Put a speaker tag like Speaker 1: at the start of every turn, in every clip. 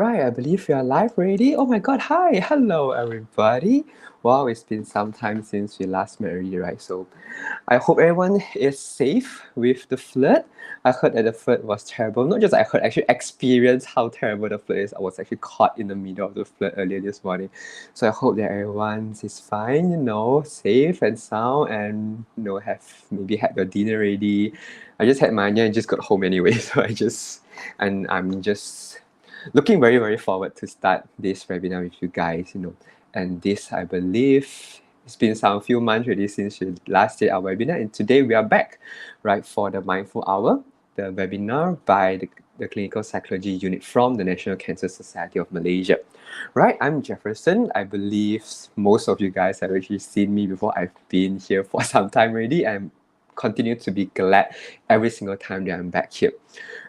Speaker 1: Right, I believe we are live already. Oh my god, hi, hello everybody. Wow, it's been some time since we last met already, right? So I hope everyone is safe with the flood. I heard that the flood was terrible. Not just I heard, actually experienced how terrible the flood is. I was actually caught in the middle of the flood earlier this morning. So I hope that everyone is fine, safe and sound and have maybe had your dinner ready. I just had mine and just got home anyway. So I'm just looking very, very forward to start this webinar with you guys. And this, I believe, it's been some few months already since we last did our webinar, and today we are back, right, for the Mindful Hour, the webinar by the Clinical Psychology Unit from the National Cancer Society of Malaysia. Right, I'm Jefferson. I believe most of you guys have actually seen me before. I've been here for some time already and continue to be glad every single time that I'm back here.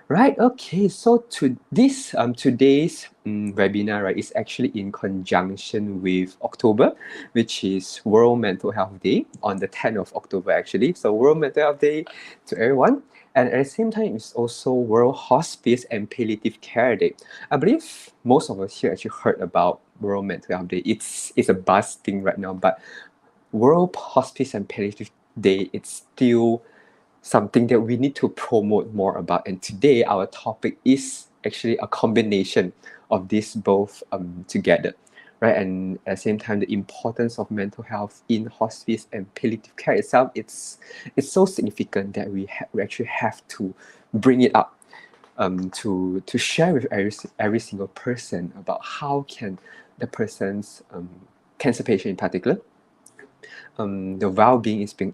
Speaker 1: Right, okay, so today's webinar, right, is actually in conjunction with October, which is World Mental Health Day on the 10th of October actually. So World Mental Health Day to everyone. And at the same time, it's also World Hospice and Palliative Care Day. I believe most of us here actually heard about World Mental Health Day. It's a buzz thing right now, but World Hospice and Palliative Day, it's still something that we need to promote more about. And today our topic is actually a combination of these both together, right? And at the same time, the importance of mental health in hospice and palliative care itself, it's so significant that we actually have to bring it up to share with every single person about how can the person's cancer patient in particular, the well-being is being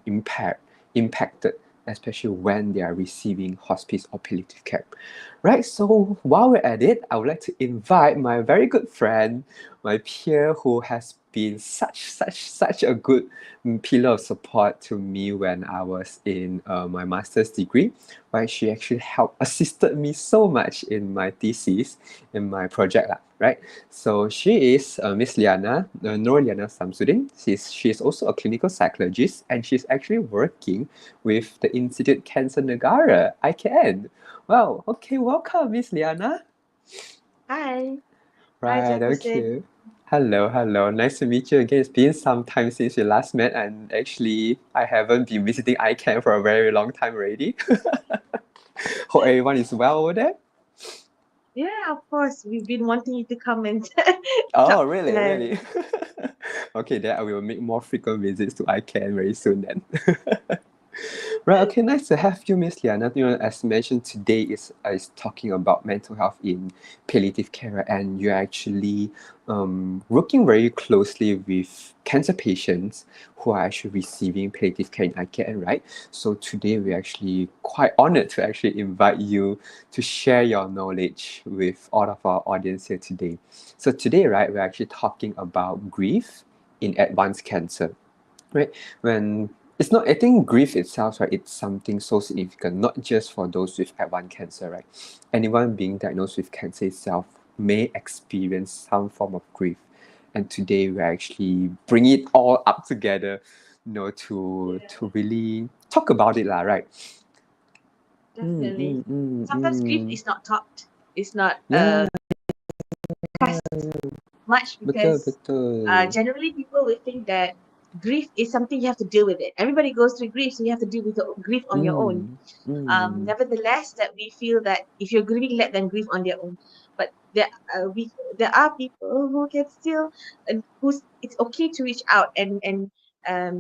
Speaker 1: impacted, especially when they are receiving hospice or palliative care. Right, so while we're at it, I would like to invite my very good friend, my peer who has been such a good pillar of support to me when I was in my master's degree. Right, she actually assisted me so much in my thesis, in my project, right? So she is Miss Liana, Liana Samsudin. She is also a clinical psychologist, and she's actually working with the Institute Cancer Negara, ICAN. Wow, okay, welcome, Miss Liana.
Speaker 2: Hi. Hi,
Speaker 1: Right,
Speaker 2: Jefferson.
Speaker 1: okay. Hello. Nice to meet you again. It's been some time since we last met, and actually, I haven't been visiting ICAN for a very long time already. Hope everyone is well over there.
Speaker 2: Yeah, of course. We've been wanting you to come and
Speaker 1: Oh,
Speaker 2: talk.
Speaker 1: really? Okay, then I will make more frequent visits to ICANN very soon then. Right, okay, nice to have you, Miss Liana. As mentioned, today is talking about mental health in palliative care, and you're actually working very closely with cancer patients who are actually receiving palliative care in ICANN, right? So today we're actually quite honored to actually invite you to share your knowledge with all of our audience here today. So today, right, we're actually talking about grief in advanced cancer, right? When it's not, I think grief itself, right, it's something so significant, not just for those with advanced cancer, right? Anyone being diagnosed with cancer itself may experience some form of grief. And today we actually bring it all up together, to really talk about it, right?
Speaker 2: Definitely. Sometimes grief
Speaker 1: Mm.
Speaker 2: is not talked. It's not
Speaker 1: Yeah,
Speaker 2: discussed much
Speaker 1: betul,
Speaker 2: because
Speaker 1: betul.
Speaker 2: generally people will think that grief is something you have to deal with it. Everybody goes through grief, so you have to deal with the grief on your own.
Speaker 1: Mm, mm,
Speaker 2: Nevertheless, that we feel that if you're grieving, let them grieve on their own. But there are people who can still, who's it's okay to reach out and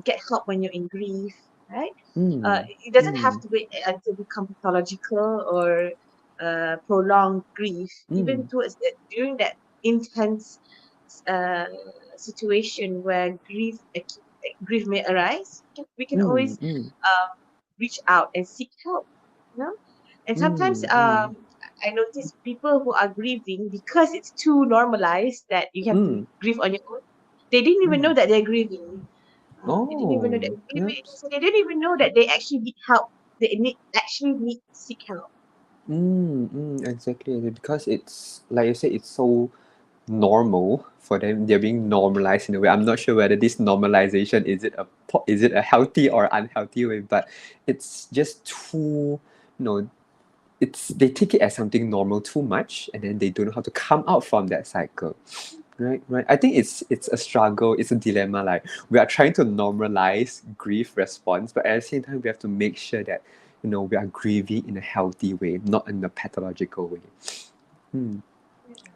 Speaker 2: get help when you're in grief, right?
Speaker 1: mm,
Speaker 2: It doesn't have
Speaker 1: mm,
Speaker 2: to wait until become pathological or prolonged grief. Even
Speaker 1: mm,
Speaker 2: during that intense uh, situation where grief may arise, we can
Speaker 1: mm,
Speaker 2: always
Speaker 1: mm,
Speaker 2: um, reach out and seek help. You know, and sometimes
Speaker 1: mm, mm,
Speaker 2: I notice people who are grieving because it's too normalized that you have to
Speaker 1: mm,
Speaker 2: grieve on your own. They didn't even know
Speaker 1: mm.
Speaker 2: that they're grieving. They didn't even know that
Speaker 1: Oh, yep.
Speaker 2: so they didn't even know that they actually need help. Actually need to seek help.
Speaker 1: Exactly. Because it's like you said, it's so normal for them. They're being normalized in a way. I'm not sure whether this normalization is it a healthy or unhealthy way, but it's just too, you know, they take it as something normal too much, and then they don't know how to come out from that cycle. Right. I think it's a struggle, it's a dilemma. Like, we are trying to normalize grief response, but at the same time we have to make sure that, we are grieving in a healthy way, not in a pathological way. Hmm.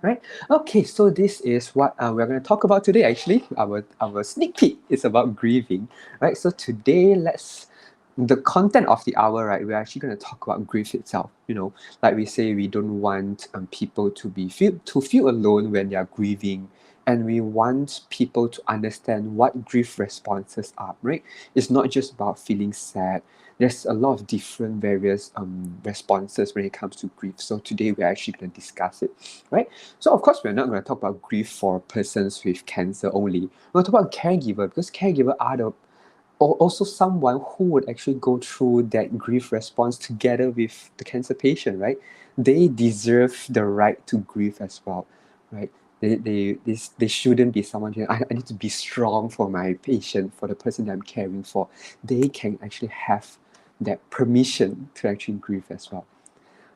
Speaker 1: Right. Okay, so this is what we're going to talk about today. Actually, our sneak peek is about grieving. Right. So today, the content of the hour, right? We're actually going to talk about grief itself. Like we say, we don't want people to feel alone when they are grieving, and we want people to understand what grief responses are. Right. It's not just about feeling sad. There's a lot of different various responses when it comes to grief. So today we're actually going to discuss it, right? So of course we're not going to talk about grief for persons with cancer only. We're going to talk about caregiver, because caregiver are also someone who would actually go through that grief response together with the cancer patient, right? They deserve the right to grieve as well, right? They shouldn't be someone who, I need to be strong for my patient, for the person that I'm caring for. They can actually have that permission to actually grieve as well.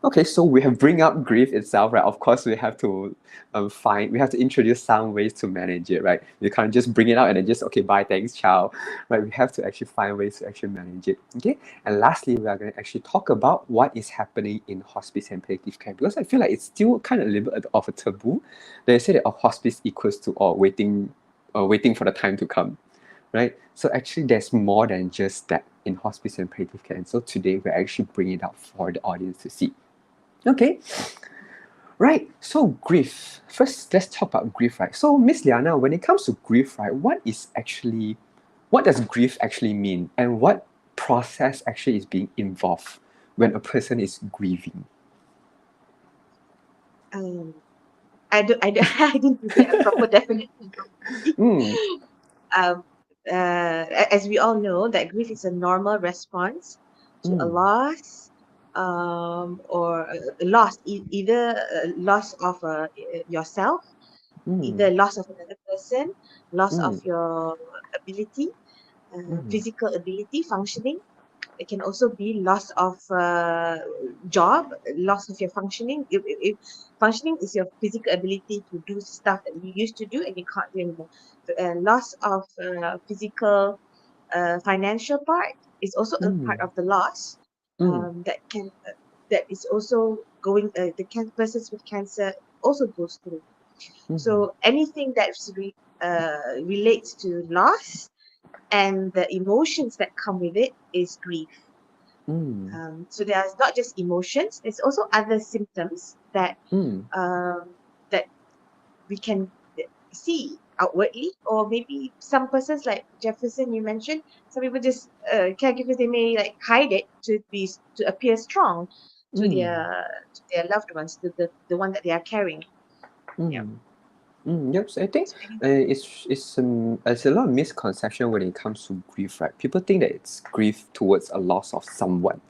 Speaker 1: Okay, so we have bring up grief itself, right? Of course, we have to we have to introduce some ways to manage it, right? You can't just bring it out and then just, okay, bye, thanks, ciao, right? We have to actually find ways to actually manage it, okay? And lastly, we are going to actually talk about what is happening in hospice and palliative care, because I feel like it's still kind of a little bit of a taboo. They say that a hospice equals to waiting for the time to come, right? So actually, there's more than just that in hospice and palliative care. And so today, we're actually bringing it out for the audience to see. Okay, right. So grief. First, let's talk about grief, right? So, Miss Liana, when it comes to grief, right, what does grief actually mean, and what process actually is being involved when a person is grieving?
Speaker 2: Um, I didn't get a proper definition of grief.
Speaker 1: Mm,
Speaker 2: Um, as we all know, that grief is a normal response to a
Speaker 1: mm,
Speaker 2: loss, or a loss, either a loss of yourself,
Speaker 1: mm,
Speaker 2: either loss of another person, loss of
Speaker 1: mm,
Speaker 2: your ability,
Speaker 1: mm,
Speaker 2: physical ability, functioning. It can also be loss of job, loss of your functioning. If functioning is your physical ability to do stuff that you used to do and you can't do anymore. So, loss of physical, financial part is also a
Speaker 1: mm,
Speaker 2: part of the loss,
Speaker 1: mm,
Speaker 2: that is also going. The persons with cancer also goes through.
Speaker 1: mm,
Speaker 2: So anything that relates to loss and the emotions that come with it is grief.
Speaker 1: mm,
Speaker 2: So there's not just emotions; there's also other symptoms that
Speaker 1: mm,
Speaker 2: um, that we can see outwardly, or maybe some persons like Jefferson you mentioned. Some people just caregivers, they may like hide it to appear strong to
Speaker 1: mm,
Speaker 2: their loved ones, to the one that they are carrying. Yeah.
Speaker 1: mm. Yep. So I think
Speaker 2: So any,
Speaker 1: it's a lot of misconception when it comes to grief, right? People think that it's grief towards a loss of someone.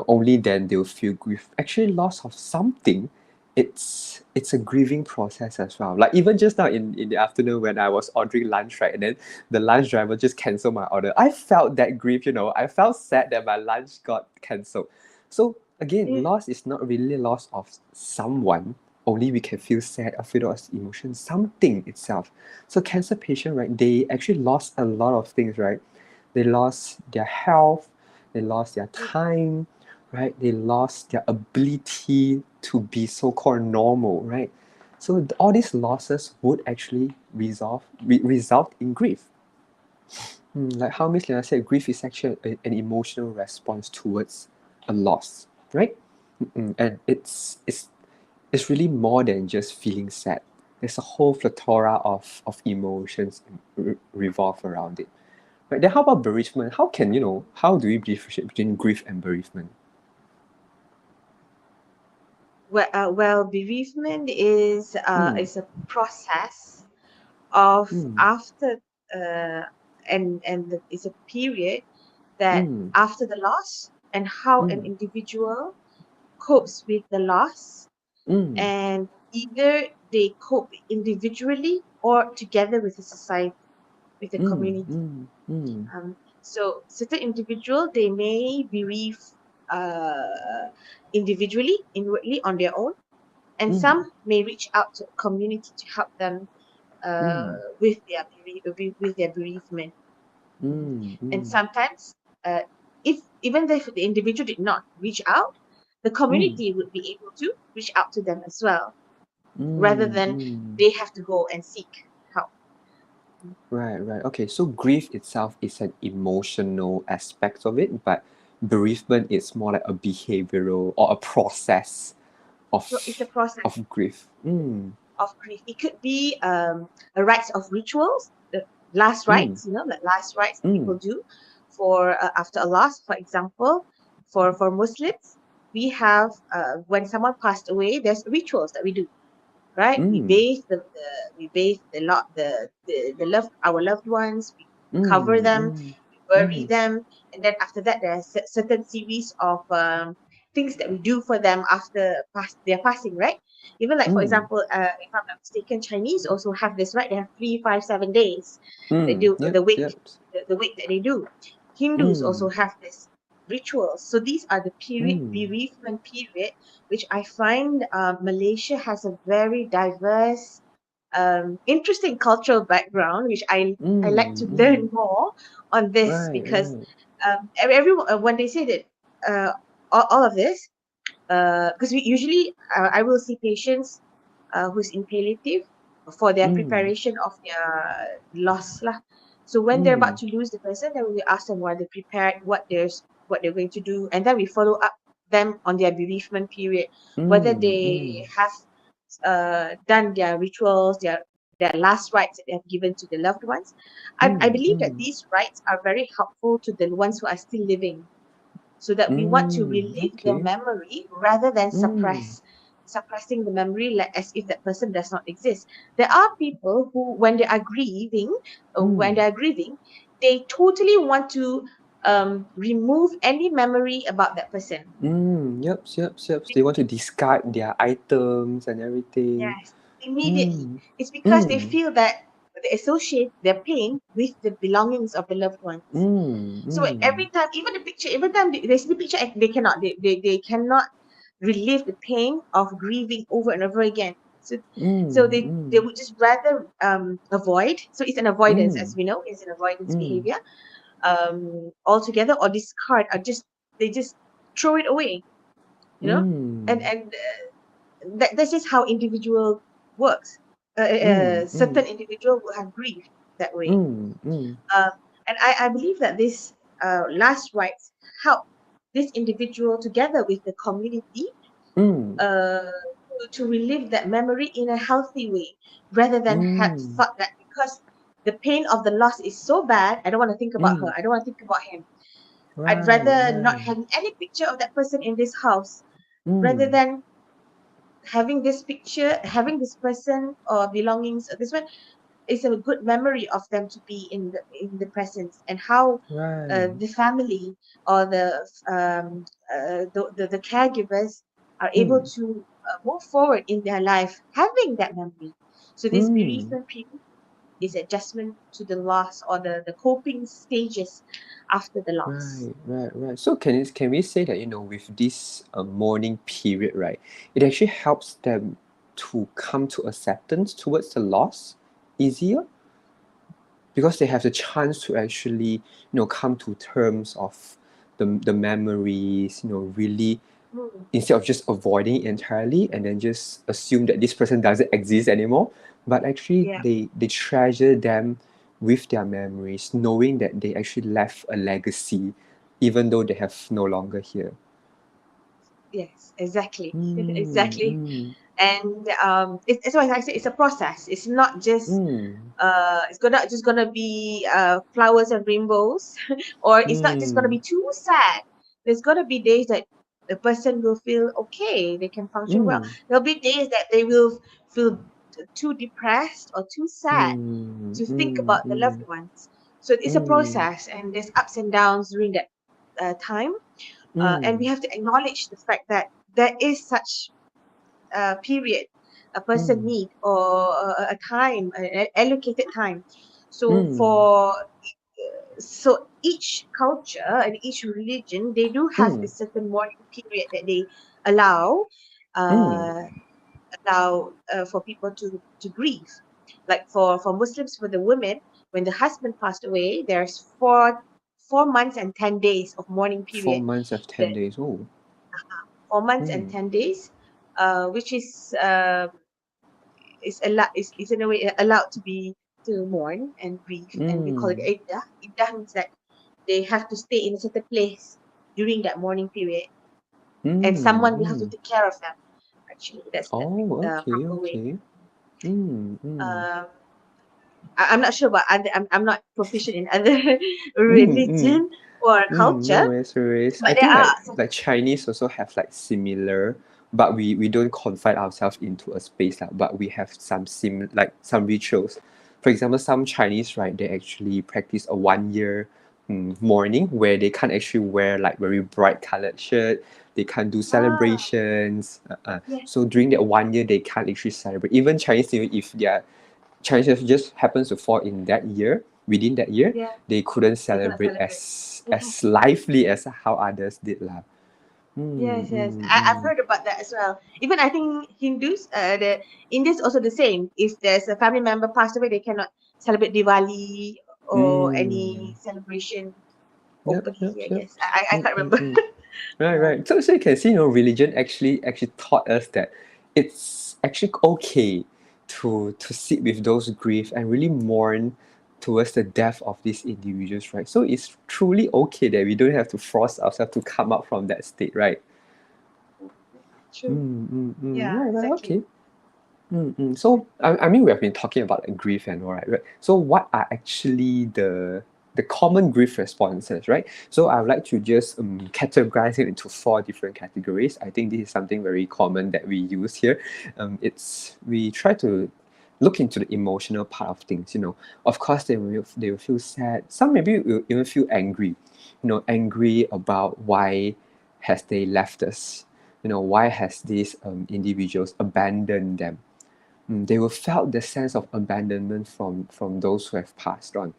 Speaker 1: Only then they'll feel grief. Actually, loss of something, it's a grieving process as well. Like, even just now in the afternoon when I was ordering lunch, right, and then the lunch driver just canceled my order. I felt that grief. I felt sad that my lunch got cancelled. So again,
Speaker 2: yeah,
Speaker 1: loss is not really loss of someone. Only we can feel sad or feel those emotions, something itself. So cancer patient, right, they actually lost a lot of things, right? They lost their health, they lost their
Speaker 2: yeah,
Speaker 1: time, right? They lost their ability to be so-called normal, right? So all these losses would actually result in grief. Like how Miss Lena said, grief is actually an emotional response towards a loss, right? And it's really more than just feeling sad. There's a whole plethora of emotions revolve around it. Right, then how about bereavement? How do we differentiate between grief and bereavement?
Speaker 2: well, bereavement
Speaker 1: Mm,
Speaker 2: is a process of
Speaker 1: mm,
Speaker 2: after, uh, it's a period that
Speaker 1: mm,
Speaker 2: after the loss, and how an
Speaker 1: mm,
Speaker 2: individual copes with the loss,
Speaker 1: mm,
Speaker 2: and either they cope individually or together with the society, with the
Speaker 1: mm,
Speaker 2: community.
Speaker 1: mm, mm,
Speaker 2: So certain individual, they may bereave individually, inwardly on their own, and
Speaker 1: Mm.
Speaker 2: some may reach out to a community to help them uh,
Speaker 1: Mm.
Speaker 2: with their bereavement.
Speaker 1: Mm.
Speaker 2: And
Speaker 1: Mm.
Speaker 2: sometimes, uh, if even if the individual did not reach out, the
Speaker 1: Mm.
Speaker 2: community would be able to reach out to them as well, rather
Speaker 1: Mm.
Speaker 2: than
Speaker 1: Mm.
Speaker 2: they have to go and seek help.
Speaker 1: Right, right. Okay, so grief itself is an emotional aspect of it, but bereavement is more like a behavioral or a process
Speaker 2: It's a
Speaker 1: of
Speaker 2: process
Speaker 1: grief. Mm.
Speaker 2: of grief. It could be a rites of rituals, the last
Speaker 1: Mm.
Speaker 2: rites, like last rites that people
Speaker 1: Mm.
Speaker 2: do for after a loss. For example, for Muslims, we have when someone passed away, there's rituals that we do. Right, we
Speaker 1: Mm.
Speaker 2: bathe we bathe the lot the loved our loved ones. We cover
Speaker 1: Mm.
Speaker 2: them,
Speaker 1: Mm.
Speaker 2: we bury
Speaker 1: Mm.
Speaker 2: them, and then after that there are certain series of things that we do for them after their passing, right? Even like, for
Speaker 1: Mm.
Speaker 2: example, if I'm not mistaken, Chinese also have this, right? They have 3, 5, 7 days they
Speaker 1: Mm.
Speaker 2: do
Speaker 1: Yep,
Speaker 2: the wake,
Speaker 1: yep.
Speaker 2: the wake that they do. Hindus also
Speaker 1: Mm.
Speaker 2: have this rituals. So these are the
Speaker 1: Mm.
Speaker 2: bereavement period, which I find Malaysia has a very diverse, interesting cultural background, which I like
Speaker 1: Mm.
Speaker 2: to
Speaker 1: Mm.
Speaker 2: learn more on this,
Speaker 1: Right,
Speaker 2: because
Speaker 1: right.
Speaker 2: everyone, when they say that uh, all of this, because we usually I will see patients who's in palliative for their
Speaker 1: Mm.
Speaker 2: preparation of their loss lah. So when they're about
Speaker 1: Mm.
Speaker 2: to lose the person, then we ask them what they prepared, what they're going to do, and then we follow up them on their bereavement period, whether
Speaker 1: Mm.
Speaker 2: they
Speaker 1: Mm.
Speaker 2: have done their rituals, their last rites that they have given to the loved ones. I
Speaker 1: Mm.
Speaker 2: believe that
Speaker 1: Mm.
Speaker 2: these rites are very helpful to the ones who are still living, so that we want to
Speaker 1: Mm.
Speaker 2: relive the
Speaker 1: Okay.
Speaker 2: memory rather than
Speaker 1: Mm.
Speaker 2: suppressing the memory, like as if that person does not exist. There are people who, when they are grieving,
Speaker 1: Mm.
Speaker 2: they totally want to remove any memory about that person.
Speaker 1: Mm. Yep, yep, yep. They want to discard their items and everything.
Speaker 2: Yes, immediately.
Speaker 1: Mm.
Speaker 2: It's because they
Speaker 1: Mm.
Speaker 2: feel that they associate their pain with the belongings of the loved ones.
Speaker 1: Mm.
Speaker 2: So
Speaker 1: Mm.
Speaker 2: every time, even the picture, every time they see the picture, they cannot, they cannot relive the pain of grieving over and over again. So
Speaker 1: Mm.
Speaker 2: they
Speaker 1: Mm.
Speaker 2: would just rather avoid. So it's an avoidance, as
Speaker 1: Mm.
Speaker 2: we know, it's an avoidance
Speaker 1: Mm.
Speaker 2: behavior altogether, or discard, or just they just throw it away,
Speaker 1: Mm.
Speaker 2: and that's just how individual works.
Speaker 1: Mm. Mm.
Speaker 2: Certain individual will have grief that way.
Speaker 1: Mm. Mm.
Speaker 2: Um, and I believe that this last rites help this individual together with the community
Speaker 1: Mm.
Speaker 2: to relive that memory in a healthy way, rather than have
Speaker 1: Mm.
Speaker 2: thought that because the pain of the loss is so bad, I don't want to think about her,
Speaker 1: Mm.
Speaker 2: I don't want to think about him. I'd
Speaker 1: Right,
Speaker 2: rather not
Speaker 1: right.
Speaker 2: have any picture of that person in this house, rather
Speaker 1: Mm.
Speaker 2: than having this picture, having this person or belongings. This one is a good memory of them to be in the presence, and how
Speaker 1: Right.
Speaker 2: the family or the caregivers are able
Speaker 1: Mm.
Speaker 2: to move forward in their life having that memory. So this
Speaker 1: Mm.
Speaker 2: bereavement period is adjustment to the loss, or the coping stages after the loss.
Speaker 1: Right, right, right. So can we say that with this mourning period, right? It actually helps them to come to acceptance towards the loss easier because they have the chance to actually come to terms of the memories. Really
Speaker 2: Mm,
Speaker 1: instead of just avoiding it entirely and then just assume that this person doesn't exist anymore, but actually
Speaker 2: yeah.
Speaker 1: they treasure them with their memories, knowing that they actually left a legacy even though they have no longer here.
Speaker 2: Yes, exactly.
Speaker 1: Mm,
Speaker 2: Exactly.
Speaker 1: mm,
Speaker 2: And it's why I say it's a process. It's not just
Speaker 1: mm,
Speaker 2: it's gonna be flowers and rainbows, or it's not just gonna
Speaker 1: mm,
Speaker 2: be too sad. There's gonna be days that the person will feel okay, they can function well.
Speaker 1: mm,
Speaker 2: There'll be days that they will feel too depressed or too sad
Speaker 1: mm,
Speaker 2: to think
Speaker 1: mm,
Speaker 2: about the loved
Speaker 1: mm,
Speaker 2: ones. So it's a
Speaker 1: mm,
Speaker 2: process, and there's ups and downs during that time. And we
Speaker 1: mm,
Speaker 2: have to acknowledge the fact that there is such period a person
Speaker 1: mm,
Speaker 2: need, or a time, allocated time. So
Speaker 1: mm,
Speaker 2: for so each culture and each religion, they do have
Speaker 1: Mm,
Speaker 2: a certain mourning period that they allow
Speaker 1: mm.
Speaker 2: uh, for people to grieve. Like for Muslims, for the women, when the husband passed away, there's 4 months and 10 days of mourning
Speaker 1: Four
Speaker 2: period.
Speaker 1: months of 10
Speaker 2: That
Speaker 1: days. Oh.
Speaker 2: 4 months and
Speaker 1: Mm,
Speaker 2: 10 days, which is allowed is in a way allowed to be to mourn and grieve, and we call it
Speaker 1: mm,
Speaker 2: iddah. Iddah means that they have to stay in a certain place during that mourning period, and
Speaker 1: mm,
Speaker 2: someone will have to
Speaker 1: mm.
Speaker 2: take care of them. Actually, that's
Speaker 1: Oh,
Speaker 2: the
Speaker 1: okay,
Speaker 2: proper way.
Speaker 1: okay. Mm, mm.
Speaker 2: Um, I'm not sure about other. I'm not proficient in other
Speaker 1: Mm, mm.
Speaker 2: religion or
Speaker 1: No
Speaker 2: culture,
Speaker 1: worries, no worries.
Speaker 2: but
Speaker 1: I
Speaker 2: there
Speaker 1: think
Speaker 2: are
Speaker 1: like Chinese also have like similar, but we don't confine ourselves into a space lah, but we have some like some rituals. For example, some Chinese, right, they actually practice a 1 year mourning where they can't actually wear like very bright colored shirt. They can't do
Speaker 2: ah
Speaker 1: celebrations.
Speaker 2: yes,
Speaker 1: So during that 1 year, they can't actually celebrate. Even Chinese New Year, if their Chinese New Year just happens to fall in that year, within that year,
Speaker 2: yeah,
Speaker 1: they couldn't
Speaker 2: they cannot
Speaker 1: celebrate
Speaker 2: celebrate.
Speaker 1: as lively as how others did lah.
Speaker 2: Yes, yes. I've
Speaker 1: Mm.
Speaker 2: heard about that as well. Even I think Hindus, the Indians also the same. If there's a family member passed away, they cannot celebrate Diwali or
Speaker 1: Mm.
Speaker 2: any celebration
Speaker 1: Yep, yep,
Speaker 2: openly, I
Speaker 1: yep.
Speaker 2: guess. I
Speaker 1: Mm,
Speaker 2: can't
Speaker 1: mm,
Speaker 2: remember.
Speaker 1: mm. Right,
Speaker 2: Yeah.
Speaker 1: right. So you can see, religion actually taught us that it's actually okay to sit with those grief and really mourn towards the death of these individuals, right? So it's truly okay that we don't have to force ourselves to come out from that state, right?
Speaker 2: True. Yeah,
Speaker 1: Right, right,
Speaker 2: exactly.
Speaker 1: okay. So I mean we have been talking about like grief and all right. So what are actually the common grief responses, right? So I would like to just categorize it into four different categories. I think this is something very common that we use here. It's we try to look into the emotional part of things. Of course they will feel sad. Some maybe will even feel angry. Angry about why has they left us. Why has these individuals abandoned them. They will felt the sense of abandonment from those who have passed on,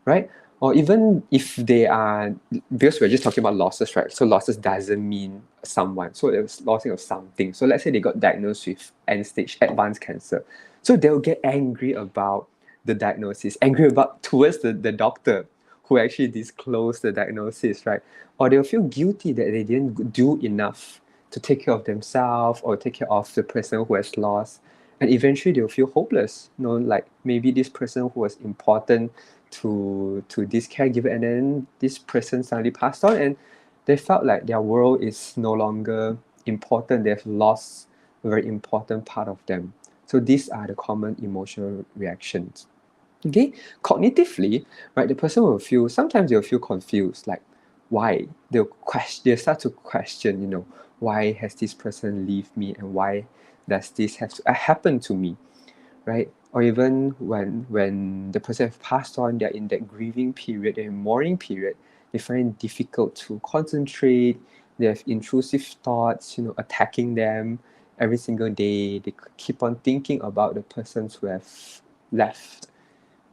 Speaker 1: right? Or even if they are, because we're just talking about losses, right? So losses doesn't mean someone. So it was losing of something. So let's say they got diagnosed with end stage advanced cancer. So they'll get angry about the diagnosis, angry about towards the doctor who actually disclosed the diagnosis, right? Or they'll feel guilty that they didn't do enough to take care of themselves or take care of the person who has lost. And eventually they'll feel hopeless. Like maybe this person who was important to this caregiver, and then this person suddenly passed on, and they felt like their world is no longer important. They've lost a very important part of them. So these are the common emotional reactions. Okay, cognitively, right, the person will feel, sometimes they'll feel confused, like why. They'll start to question, why has this person leave me, and why does this have to happen to me, right? Or even when the person has passed on, they're in that grieving period, they're in mourning period, they find it difficult to concentrate. They have intrusive thoughts, attacking them every single day. They keep on thinking about the persons who have left,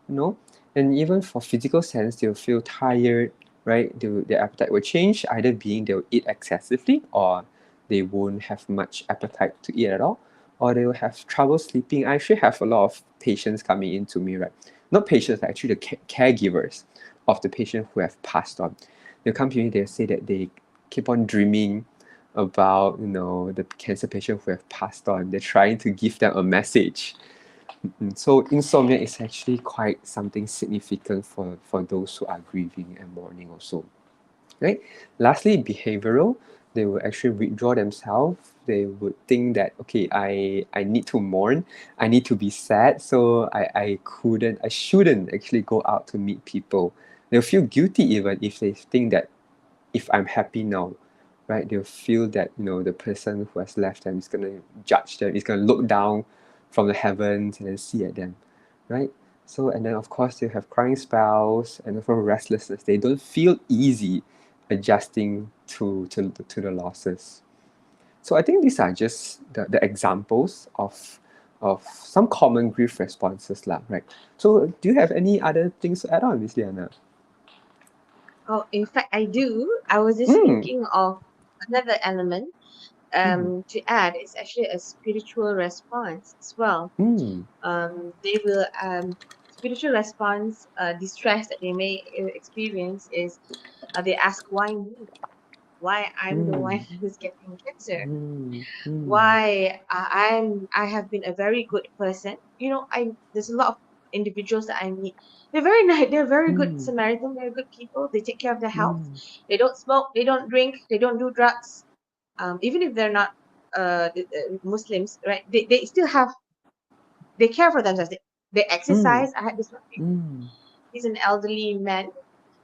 Speaker 1: you know and even for physical sense, they'll feel tired, right? Their appetite will change, either being they'll eat excessively, or they won't have much appetite to eat at all, or they will have trouble sleeping. I actually have a lot of patients coming in to me, right? Not patients, actually the caregivers of the patient who have passed on. They'll come to me, they'll say that they keep on dreaming about the cancer patient who have passed on. They're trying to give them a message. So insomnia is actually quite something significant for those who are grieving and mourning also, right? Lastly, behavioral, they will actually withdraw themselves. They would think that, okay, I need to mourn, I need to be sad, so I shouldn't actually go out to meet people. They'll feel guilty even if they think that if I'm happy now, right, they'll feel that the person who has left them is gonna judge them, is gonna look down from the heavens and then see at them, right? So and then of course they have crying spells and also restlessness. They don't feel easy adjusting to the losses. So I think these are just the examples of some common grief responses lah, right? So do you have any other things to add on, Miss Liana?
Speaker 2: Oh, in fact, I do. I was just
Speaker 1: Mm,
Speaker 2: thinking of another element
Speaker 1: mm,
Speaker 2: to add. It's actually a spiritual response as well.
Speaker 1: mm,
Speaker 2: They will spiritual response, distress that they may experience is they ask why me, why I'm the one
Speaker 1: mm,
Speaker 2: who's getting cancer,
Speaker 1: mm, mm,
Speaker 2: why I have been a very good person. You know, I there's a lot of individuals that I meet. They're very nice. They're very good
Speaker 1: mm,
Speaker 2: Samaritan. They're good people. They take care of their health.
Speaker 1: mm,
Speaker 2: They don't smoke. They don't drink. They don't do drugs. Even if they're not Muslims, right? They still have they care for themselves. They
Speaker 1: mm,
Speaker 2: exercise. I had this one.
Speaker 1: mm,
Speaker 2: He's an elderly man.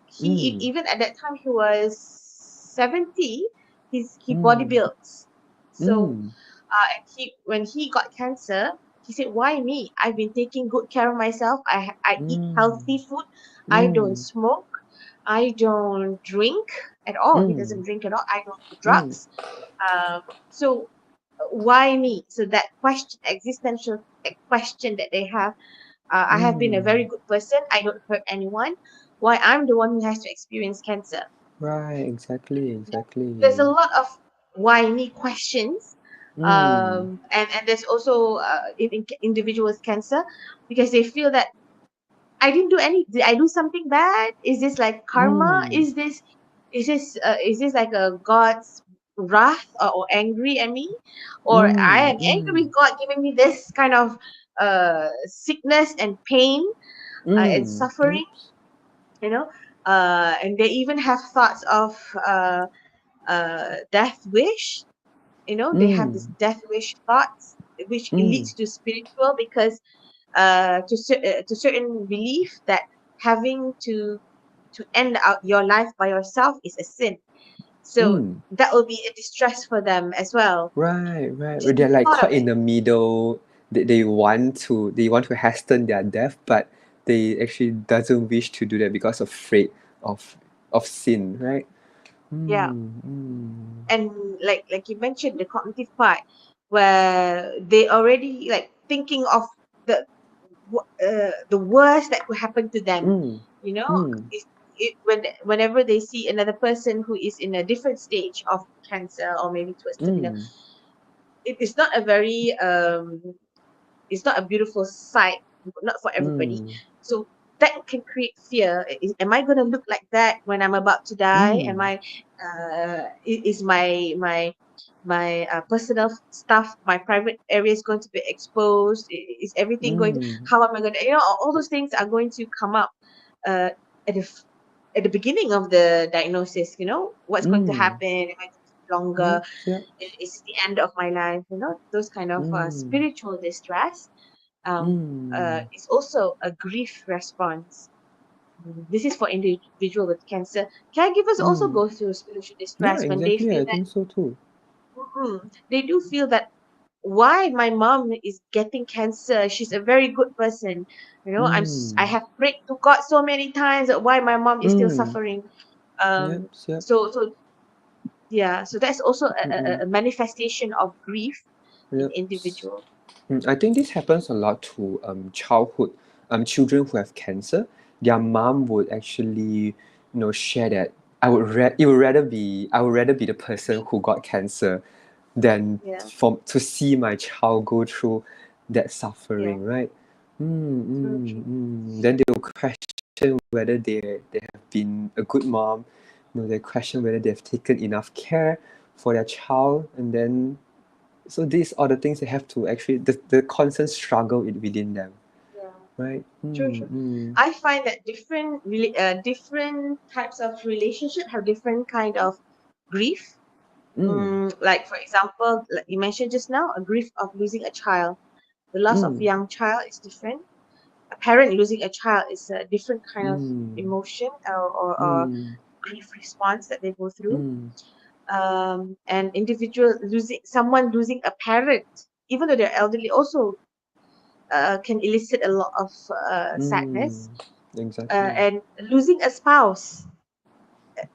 Speaker 2: He
Speaker 1: mm,
Speaker 2: even at that time he was 70. He body
Speaker 1: mm,
Speaker 2: builds. So
Speaker 1: mm,
Speaker 2: and he when he got cancer, he said, "Why me? I've been taking good care of myself. I eat
Speaker 1: mm,
Speaker 2: healthy food. I don't
Speaker 1: mm,
Speaker 2: smoke. I don't drink at all. He doesn't
Speaker 1: mm,
Speaker 2: drink at all. I don't do
Speaker 1: mm,
Speaker 2: drugs. So why me? So that question, existential question that they have, I have been a
Speaker 1: mm.
Speaker 2: very good person. I don't hurt anyone. Why I'm the one who has to experience cancer?
Speaker 1: Right, exactly,
Speaker 2: Yeah. There's a
Speaker 1: exactly.
Speaker 2: lot of why me questions,
Speaker 1: Mm,
Speaker 2: and there's also in individuals cancer because they feel that I didn't do any. Did I do something bad? Is this like karma?
Speaker 1: mm,
Speaker 2: Is this like a God's wrath or angry at me, or I
Speaker 1: mm,
Speaker 2: am angry
Speaker 1: mm,
Speaker 2: with God giving me this kind of sickness and pain and
Speaker 1: mm,
Speaker 2: suffering?
Speaker 1: yes.
Speaker 2: You know, and they even have thoughts of death wish. You know, they have this
Speaker 1: Mm,
Speaker 2: death wish thoughts, which
Speaker 1: mm,
Speaker 2: leads to spiritual because to certain belief that having to end out your life by yourself is a sin. So
Speaker 1: mm.
Speaker 2: that will be a distress for them as well.
Speaker 1: Right, right.
Speaker 2: Just
Speaker 1: They're
Speaker 2: the
Speaker 1: like
Speaker 2: thought of
Speaker 1: caught in
Speaker 2: it.
Speaker 1: the middle. They want to hasten their death, but they actually doesn't wish to do that because afraid of of sin, right?
Speaker 2: Yeah.
Speaker 1: Mm, mm,
Speaker 2: And like you mentioned, the cognitive part where they already like thinking of the the worst that could happen to them.
Speaker 1: mm,
Speaker 2: You know,
Speaker 1: mm,
Speaker 2: whenever they see another person who is in a different stage of cancer or maybe towards terminal,
Speaker 1: mm,
Speaker 2: it is not a very it's not a beautiful sight, not for everybody.
Speaker 1: mm,
Speaker 2: So that can create fear. Am I going to look like that when I'm about to die?
Speaker 1: mm,
Speaker 2: Am I is my personal stuff, my private area is going to be exposed? Is everything going to?
Speaker 1: mm,
Speaker 2: How am I going to? You know, all those things are going to come up uh, at the at the beginning of the diagnosis. You know, what's going to
Speaker 1: mm.
Speaker 2: happen? Am I going to live longer?
Speaker 1: Yep, yep.
Speaker 2: Is the end of my life? You know, those kind of
Speaker 1: Mm,
Speaker 2: spiritual distress
Speaker 1: mm,
Speaker 2: is also a grief response. This is for individual with cancer. Caregivers also
Speaker 1: mm.
Speaker 2: go through spiritual
Speaker 1: Yeah,
Speaker 2: distress when they
Speaker 1: exactly.
Speaker 2: feel
Speaker 1: I
Speaker 2: that
Speaker 1: think so too.
Speaker 2: they do feel that why my mom is getting cancer. She's a very good person. You know, I
Speaker 1: Mm,
Speaker 2: have prayed to God so many times that why my mom is still
Speaker 1: mm.
Speaker 2: suffering.
Speaker 1: Yep, yep.
Speaker 2: So yeah, so that's also
Speaker 1: Mm-mm.
Speaker 2: a manifestation of grief in
Speaker 1: Yep.
Speaker 2: individual.
Speaker 1: I think this happens a lot to childhood children who have cancer. Their mom would actually, share that I would rather be the person who got cancer than
Speaker 2: Yeah,
Speaker 1: to see my child go through that
Speaker 2: yeah,
Speaker 1: suffering, right?
Speaker 2: true, true.
Speaker 1: Then they will question whether they have been a good mom. They question whether they've taken enough care for their child, and then so these are the things they have to actually the constant struggle within them,
Speaker 2: Yeah.
Speaker 1: right?
Speaker 2: True,
Speaker 1: Mm,
Speaker 2: true.
Speaker 1: mm,
Speaker 2: I find that different types of relationship have different kind of grief.
Speaker 1: mm,
Speaker 2: Like for example, like you mentioned just now, a grief of losing a child. The loss of
Speaker 1: mm,
Speaker 2: young child is different. A parent losing a child is a different kind of
Speaker 1: mm,
Speaker 2: emotion or
Speaker 1: mm,
Speaker 2: grief response that they go through.
Speaker 1: mm,
Speaker 2: And individual losing someone losing a parent, even though they're elderly, also can elicit a lot of
Speaker 1: mm,
Speaker 2: sadness.
Speaker 1: exactly.
Speaker 2: And losing a spouse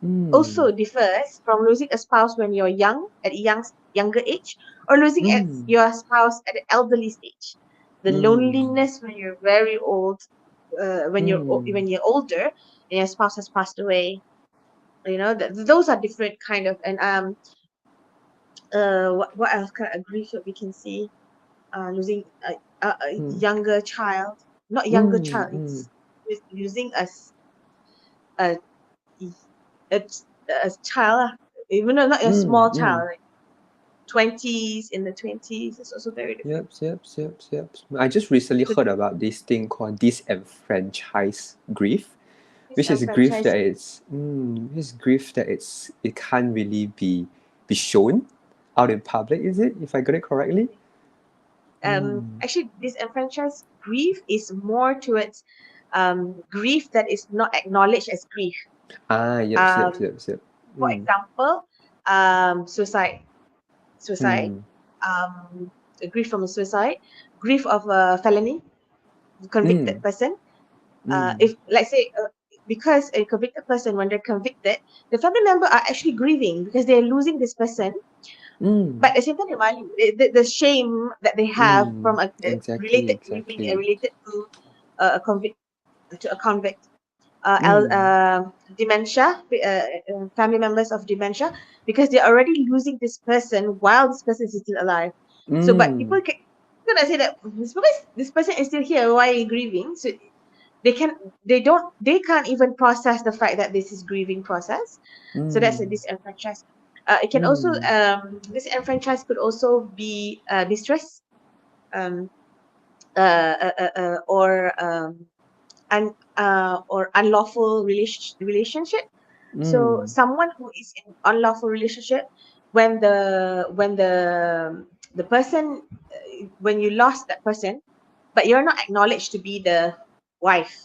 Speaker 1: Mm,
Speaker 2: also differs from losing a spouse when you're young at a younger age or losing
Speaker 1: mm,
Speaker 2: your spouse at an elderly stage. The
Speaker 1: mm,
Speaker 2: loneliness when you're very old,
Speaker 1: mm,
Speaker 2: when you're older and your spouse has passed away. those are different kind of. And what else kind of grief that we can see? Losing a
Speaker 1: Mm.
Speaker 2: younger child, not younger
Speaker 1: Mm.
Speaker 2: child,
Speaker 1: Mm.
Speaker 2: it's losing a, a, a child, even though not a
Speaker 1: Mm.
Speaker 2: small
Speaker 1: Mm.
Speaker 2: child, like 20s, in the 20s, it's also very different.
Speaker 1: Yep, yep, yep, yep. I just recently
Speaker 2: So
Speaker 1: heard about this thing called disenfranchised grief,
Speaker 2: this
Speaker 1: which is grief
Speaker 2: franchise,
Speaker 1: that it's grief that it can't really be shown out in public, is it? If I got it correctly? Mm.
Speaker 2: actually, disenfranchised grief is more towards grief that is not acknowledged as grief.
Speaker 1: Ah, yep, yep,
Speaker 2: Um,
Speaker 1: yep, yep.
Speaker 2: for
Speaker 1: Mm.
Speaker 2: example, suicide,
Speaker 1: Mm.
Speaker 2: um, grief from a suicide, grief of a felony, convicted
Speaker 1: Mm.
Speaker 2: person.
Speaker 1: Mm.
Speaker 2: If let's say, because a convicted person, when they're convicted, the family member are actually grieving because they're losing this person,
Speaker 1: Mm.
Speaker 2: but at the same time, the shame that they have
Speaker 1: Mm.
Speaker 2: from
Speaker 1: Exactly,
Speaker 2: related grieving,
Speaker 1: exactly.
Speaker 2: related to a convict,
Speaker 1: Mm.
Speaker 2: dementia, family members of dementia, because they're already losing this person while this person is still alive. So, but
Speaker 1: Mm.
Speaker 2: people can gonna say that this person is still here. Why are you grieving? So they can't even process the fact that this is grieving process. So that's a
Speaker 1: Mm.
Speaker 2: disenfranchised. It can also
Speaker 1: Mm.
Speaker 2: disenfranchised could also be mistress, um, or unlawful relationship. So
Speaker 1: Mm.
Speaker 2: someone who is in unlawful relationship, when the person, when you lost that person, but you're not acknowledged to be the wife,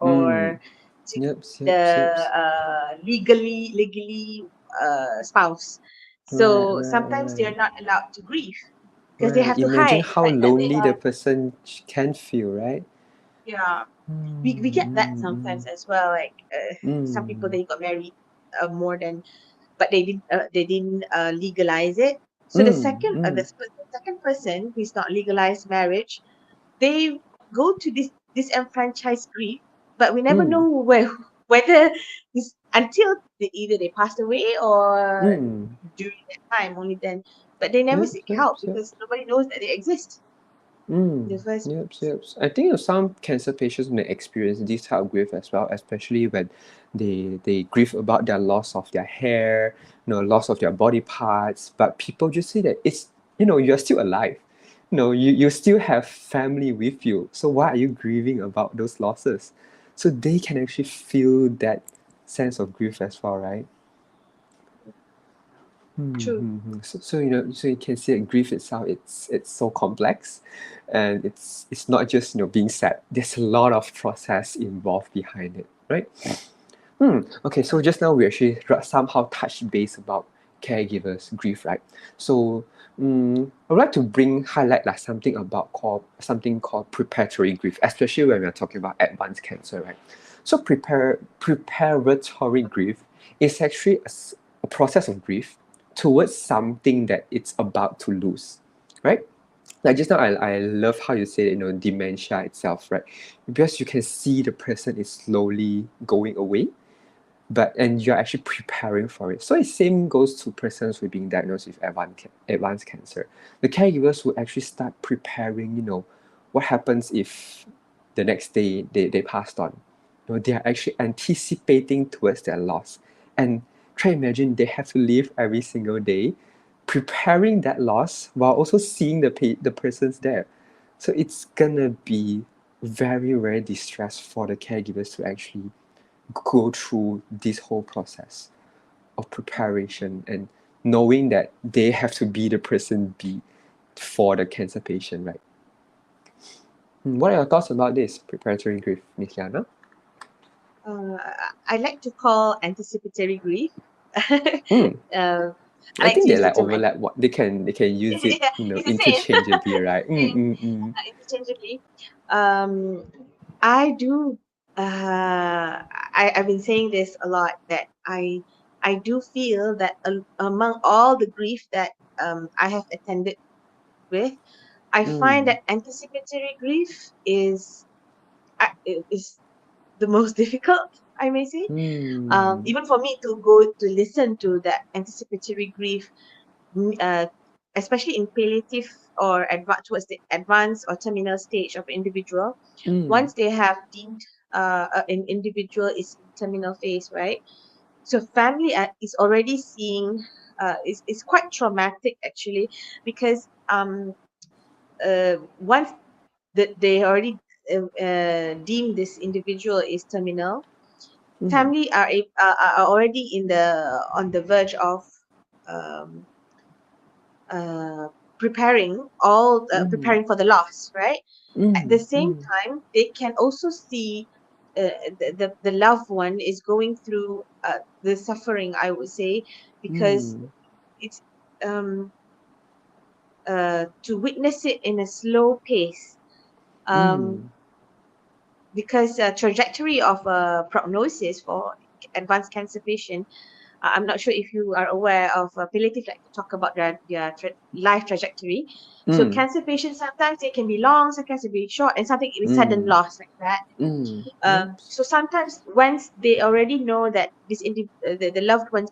Speaker 1: Mm.
Speaker 2: or to
Speaker 1: Yep,
Speaker 2: the
Speaker 1: yep, yep.
Speaker 2: legally spouse.
Speaker 1: Right,
Speaker 2: So
Speaker 1: right,
Speaker 2: sometimes they're
Speaker 1: right.
Speaker 2: not allowed to grieve because they
Speaker 1: Right.
Speaker 2: have to
Speaker 1: Imagine
Speaker 2: hide the
Speaker 1: how
Speaker 2: fact that they
Speaker 1: lonely the
Speaker 2: are.
Speaker 1: person can feel, right?
Speaker 2: Yeah, we
Speaker 1: Mm,
Speaker 2: get that
Speaker 1: mm,
Speaker 2: sometimes as well. Like some people,
Speaker 1: mm,
Speaker 2: they got married more than, but they didn't legalize it. So the
Speaker 1: mm,
Speaker 2: second
Speaker 1: mm,
Speaker 2: the second person who's not legalized marriage, they go to this disenfranchised grief, but we never
Speaker 1: mm,
Speaker 2: know whether this, until either they passed away or
Speaker 1: mm.
Speaker 2: during that time, only then. But they never
Speaker 1: Yep,
Speaker 2: seek
Speaker 1: yep,
Speaker 2: help
Speaker 1: yep.
Speaker 2: because nobody knows that they exist in
Speaker 1: Mm,
Speaker 2: the first
Speaker 1: yep,
Speaker 2: place.
Speaker 1: yep. I think some cancer patients may experience this type of grief as well, especially when they grieve about their loss of their hair, loss of their body parts. But people just say that you're still alive. You still have family with you. So why are you grieving about those losses? So they can actually feel that sense of grief as well, right?
Speaker 2: True.
Speaker 1: So you can see that grief itself, it's so complex, and it's not just being sad. There's a lot of process involved behind it, right? Okay, so just now we actually somehow touched base about caregivers grief, right? So I would like to highlight like something called preparatory grief, especially when we're talking about advanced cancer, right? So preparatory grief is actually a process of grief towards something that it's about to lose, right? Like just now, I love how you say, dementia itself, right? Because you can see the person is slowly going away, and you're actually preparing for it. So the same goes to persons who are being diagnosed with advanced cancer. The caregivers will actually start preparing, what happens if the next day they passed on. They are actually anticipating towards their loss. And try imagine they have to live every single day preparing that loss while also seeing the persons there. So it's gonna be very, very distressed for the caregivers to actually go through this whole process of preparation and knowing that they have to be the person B for the cancer patient, right? What are your thoughts about this preparatory grief, Miss Liana?
Speaker 2: uh, I like to call anticipatory grief.
Speaker 1: Mm,
Speaker 2: I
Speaker 1: I
Speaker 2: like
Speaker 1: think
Speaker 2: to
Speaker 1: they
Speaker 2: use the
Speaker 1: like
Speaker 2: term
Speaker 1: overlap. What they can use it,
Speaker 2: yeah, it's the same.
Speaker 1: interchangeably, right?
Speaker 2: Same, interchangeably. Um, I do. I've been saying this a lot, that I do feel that among all the grief that I have attended with, I find
Speaker 1: Mm,
Speaker 2: that anticipatory grief is the most difficult. I may say.
Speaker 1: Mm.
Speaker 2: Even for me to go to listen to that anticipatory grief, uh, especially in palliative or towards the advanced or terminal stage of individual,
Speaker 1: Mm.
Speaker 2: once they have deemed an individual is in terminal phase, right? So family is already seeing is quite traumatic actually, because once they already deem this individual is terminal,
Speaker 1: Mm.
Speaker 2: family are already in the on the verge of um, uh,
Speaker 1: Mm.
Speaker 2: preparing for the loss, right? At the
Speaker 1: Mm.
Speaker 2: same
Speaker 1: Mm.
Speaker 2: time, they can also see the loved one is going through the suffering, I would say, because
Speaker 1: Mm.
Speaker 2: it's to witness it in a slow pace, um,
Speaker 1: Mm.
Speaker 2: because trajectory of prognosis for advanced cancer patient. I'm not sure if you are aware of palliative, like to talk about their life trajectory. So
Speaker 1: Mm.
Speaker 2: cancer patients, sometimes they can be long, sometimes they can be short, and something it be sudden
Speaker 1: Mm.
Speaker 2: loss like that.
Speaker 1: Mm. Yep.
Speaker 2: So sometimes once they already know that the loved ones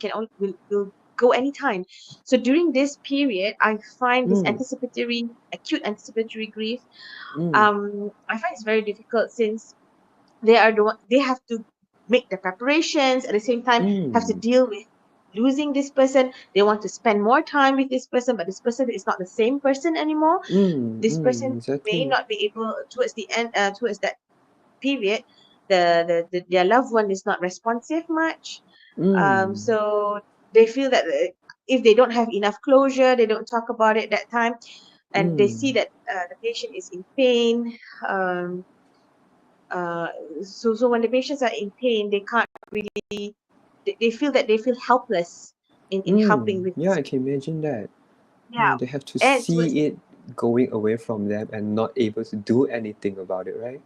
Speaker 2: will go anytime. So during this period, I find this
Speaker 1: Mm.
Speaker 2: acute anticipatory grief.
Speaker 1: Mm.
Speaker 2: I find it's very difficult, since they have to make the preparations, at the same time have to
Speaker 1: Mm.
Speaker 2: deal with losing this person. They want to spend more time with this person, but this person is not the same person anymore.
Speaker 1: Mm.
Speaker 2: This
Speaker 1: Mm.
Speaker 2: person may
Speaker 1: Exactly.
Speaker 2: not be able, towards the end, towards that period, their loved one is not responsive much.
Speaker 1: Mm.
Speaker 2: So they feel that if they don't have enough closure, they don't talk about it that time, and they see
Speaker 1: Mm.
Speaker 2: that the patient is in pain. um, uh, so when the patients are in pain, they can't really, they feel that they feel helpless in helping
Speaker 1: Mm.
Speaker 2: with
Speaker 1: Yeah,
Speaker 2: this.
Speaker 1: I can imagine that.
Speaker 2: Yeah,
Speaker 1: No, they have to
Speaker 2: and towards
Speaker 1: see it going away from them and not able to do anything about it, right?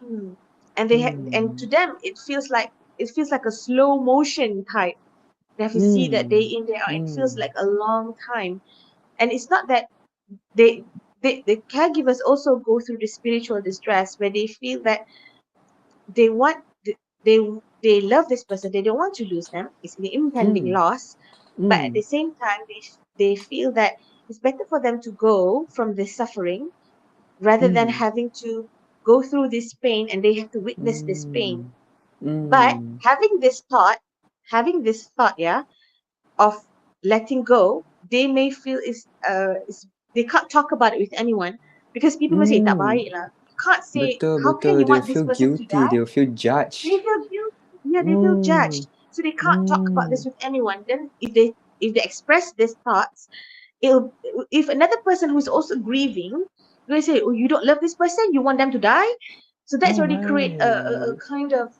Speaker 2: mm, and
Speaker 1: Mm.
Speaker 2: to them it feels like a slow motion type. They have to see that day
Speaker 1: Mm.
Speaker 2: in day out. It feels
Speaker 1: Mm.
Speaker 2: like a long time, and it's not that they the caregivers also go through the spiritual distress, where they feel that they want they they love this person, they don't want to lose them, it's an impending
Speaker 1: Mm.
Speaker 2: loss, but at
Speaker 1: Mm.
Speaker 2: the same time they feel that it's better for them to go from this suffering, rather than
Speaker 1: Mm.
Speaker 2: having to go through this pain and they have to witness this pain.
Speaker 1: Mm.
Speaker 2: But
Speaker 1: Mm.
Speaker 2: having this thought, yeah, of letting go, they may feel is they can't talk about it with anyone, because people will say tak
Speaker 1: Mm.
Speaker 2: baik lah. You can't say,
Speaker 1: Betul,
Speaker 2: how can
Speaker 1: betul.
Speaker 2: you
Speaker 1: They'll
Speaker 2: want this
Speaker 1: feel
Speaker 2: person to
Speaker 1: guilty.
Speaker 2: die?
Speaker 1: They'll feel
Speaker 2: They
Speaker 1: judged.
Speaker 2: feel guilty. Yeah, they feel
Speaker 1: Mm.
Speaker 2: judged. So they can't talk about
Speaker 1: Mm.
Speaker 2: this with anyone. Then if they express these thoughts, it'll if another person who's also grieving, they say, oh, you don't love this person, you want them to die. So that's
Speaker 1: All
Speaker 2: already create a
Speaker 1: right.
Speaker 2: kind of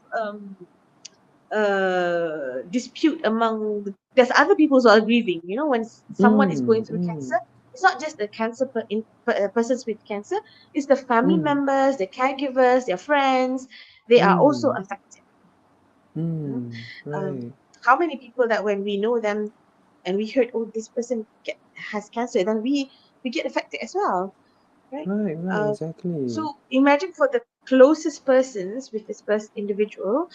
Speaker 2: dispute among there's other people who are grieving. When someone is going
Speaker 1: Mm.
Speaker 2: through cancer,
Speaker 1: Mm.
Speaker 2: it's not just the persons with cancer, it's the family
Speaker 1: Mm.
Speaker 2: members, the caregivers, their friends. They are also
Speaker 1: Mm.
Speaker 2: affected. you know.
Speaker 1: Mm.
Speaker 2: Um,
Speaker 1: Right.
Speaker 2: how many people that when we know them and we heard, oh, this person has cancer, then we get affected as well, right?
Speaker 1: Right, right,
Speaker 2: uh,
Speaker 1: exactly.
Speaker 2: so imagine for the closest persons with this first individual,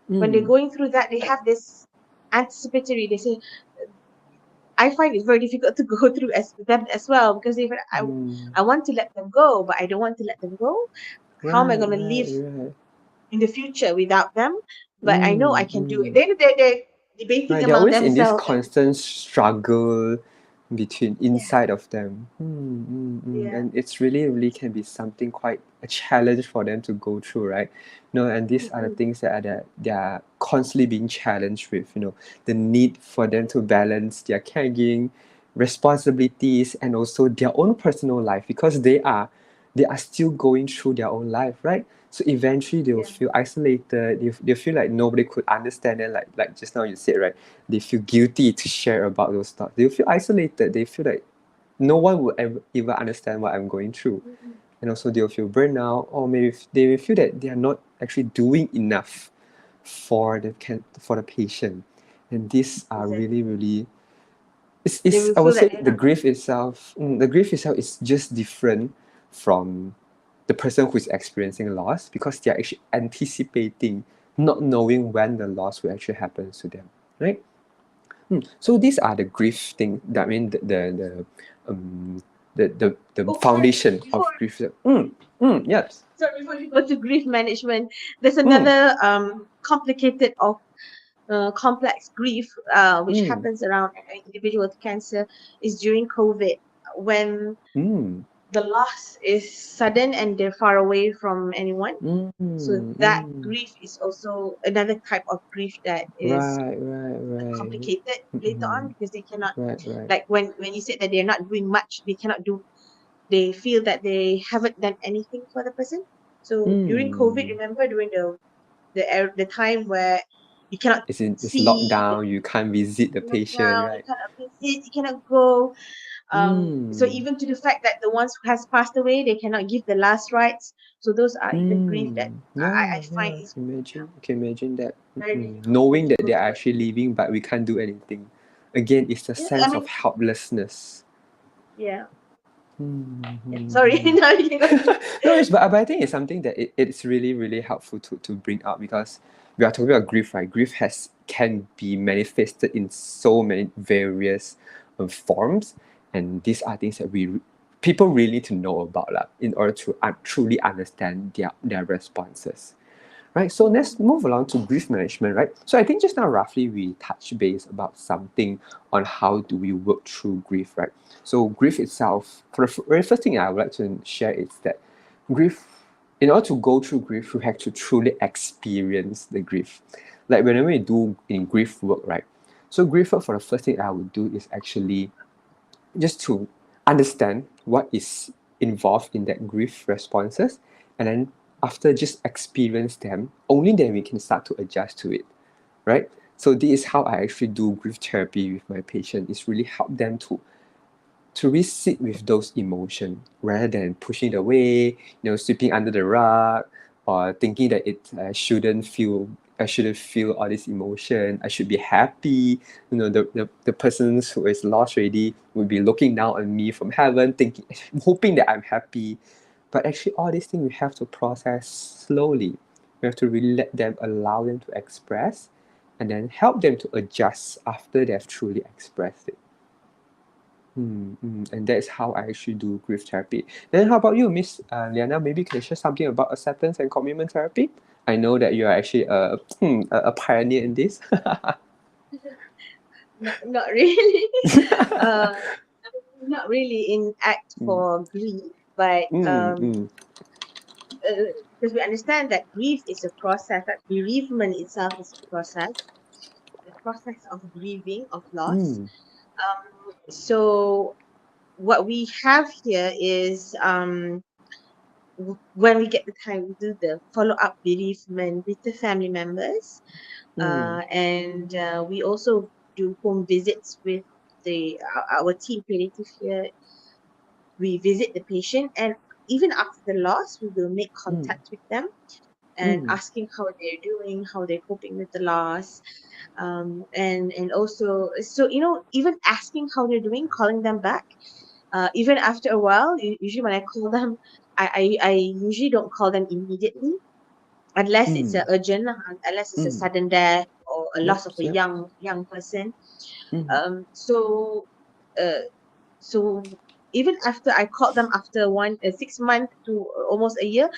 Speaker 2: when they're
Speaker 1: Mm.
Speaker 2: going through that, they have this anticipatory. They say, I find it very difficult to go through as them as well, because if
Speaker 1: Mm.
Speaker 2: I want to let them go, but I don't want to let them go. How am I
Speaker 1: Right,
Speaker 2: going to
Speaker 1: right,
Speaker 2: live
Speaker 1: right.
Speaker 2: in the future without them? But I know I
Speaker 1: Mm.
Speaker 2: can do it.
Speaker 1: Mm.
Speaker 2: They're debating
Speaker 1: Right, they're
Speaker 2: among
Speaker 1: always in this
Speaker 2: themselves, and
Speaker 1: constant struggle between
Speaker 2: yeah,
Speaker 1: inside of them.
Speaker 2: yeah,
Speaker 1: And it's really, really can be something quite a challenge for them to go through, right? And these are the
Speaker 2: mm-mm,
Speaker 1: things that they are constantly being challenged with, the need for them to balance their caregiving responsibilities and also their own personal life because they are still going through their own life, right? So eventually they'll
Speaker 2: yeah,
Speaker 1: feel isolated. They feel like nobody could understand them. Like just now you said, right? They feel guilty to share about those thoughts. They feel isolated. They feel like no one will ever even understand what I'm going through.
Speaker 2: mm-mm,
Speaker 1: And also they'll feel burnout, or maybe they will feel that they are not actually doing enough for the patient. And these are really,
Speaker 2: exactly.
Speaker 1: really
Speaker 2: They
Speaker 1: it's
Speaker 2: will
Speaker 1: I would
Speaker 2: feel
Speaker 1: say
Speaker 2: that they're
Speaker 1: the
Speaker 2: not doing.
Speaker 1: grief itself is just different from the person who is experiencing loss because they are actually anticipating not knowing when the loss will actually happen to them, right? So these are the grief thing. That mean um the
Speaker 2: Oh, sorry.
Speaker 1: foundation of
Speaker 2: Before
Speaker 1: grief. Yes.
Speaker 2: sorry, before we go to grief management, there's
Speaker 1: Mm,
Speaker 2: another complicated of complex grief which
Speaker 1: mm,
Speaker 2: happens around an individual with cancer is during COVID when
Speaker 1: mm,
Speaker 2: the loss is sudden and they're far away from anyone.
Speaker 1: mm,
Speaker 2: So that
Speaker 1: mm.
Speaker 2: grief is also another type of grief that is
Speaker 1: Right, right, right.
Speaker 2: complicated later on
Speaker 1: Mm,
Speaker 2: because they cannot,
Speaker 1: right, right.
Speaker 2: like when you said that they're not doing much, they cannot do, they feel that they haven't done anything for the person. So during COVID,
Speaker 1: Mm.
Speaker 2: remember during the time where you cannot
Speaker 1: It's
Speaker 2: see,
Speaker 1: lockdown. You can't visit the patient,
Speaker 2: lockdown, you
Speaker 1: right?
Speaker 2: cannot visit, you cannot go. So
Speaker 1: Mm,
Speaker 2: even to the fact that the ones who has passed away, they cannot give the last rites. So those are even grief that I
Speaker 1: yeah,
Speaker 2: find
Speaker 1: yeah.
Speaker 2: is
Speaker 1: Imagine that.
Speaker 2: very difficult
Speaker 1: Knowing that
Speaker 2: to
Speaker 1: they are
Speaker 2: go
Speaker 1: actually leaving, but we can't do anything. Again, it's the
Speaker 2: through. Yeah, I
Speaker 1: sense of
Speaker 2: mean,
Speaker 1: helplessness.
Speaker 2: yeah, yeah. Sorry,
Speaker 1: Mm.
Speaker 2: now you can go to.
Speaker 1: No, but I think it's something that it's really really helpful to bring up because we are talking about grief, right? Grief has can be manifested in so many various forms, and these are things that people really need to know about lah, in order to truly understand their responses. Right, so
Speaker 2: Mm,
Speaker 1: let's move along to grief management, right? So I think just now roughly we touched base about something on how do we work through grief, right? So grief itself, for the very first thing I would like to share is that grief, in order to go through grief, you have to truly experience the grief. Like whenever we do in grief work, right? So grief work, for the first thing I would do is actually just to understand what is involved in that grief responses, and then after just experience them, only then we can start to adjust to it, right? So this is how I actually do grief therapy with my patient. It's really help them to really sit with those emotions rather than pushing it away, sweeping under the rug, or thinking that it I shouldn't feel all this emotion. I should be happy. The persons who is lost already will be looking down on me from heaven, thinking, hoping that I'm happy. But actually, all these things we have to process slowly. We have to really let them, allow them to express, and then help them to adjust after they've truly expressed it. And that's how I actually do grief therapy. Then how about you, Miss Liana? Maybe you can share something about acceptance and commitment therapy. I know that you are actually a pioneer in this.
Speaker 2: not really. uh, Not really in act
Speaker 1: mm,
Speaker 2: for grief, but
Speaker 1: mm, mm,
Speaker 2: because we understand that grief is a process, that bereavement itself is a process, the process of grieving, of loss.
Speaker 1: mm,
Speaker 2: So what we have here is when we get the time, we do the follow up bereavement with the family members,
Speaker 1: mm,
Speaker 2: and we also do home visits with our team creative here. We visit the patient, and even after the loss, we will make
Speaker 1: mm,
Speaker 2: contact with them and
Speaker 1: mm,
Speaker 2: asking how they're doing, how they're coping with the loss, and also, so even asking how they're doing, calling them back, even after a while. Usually, when I call them, I usually don't call them immediately unless it's
Speaker 1: mm,
Speaker 2: a urgent, unless it's a
Speaker 1: mm.
Speaker 2: sudden death or a
Speaker 1: Yep,
Speaker 2: loss of a
Speaker 1: yep.
Speaker 2: young person.
Speaker 1: Mm,
Speaker 2: So uh, so even after I called them after 6 months to almost a year,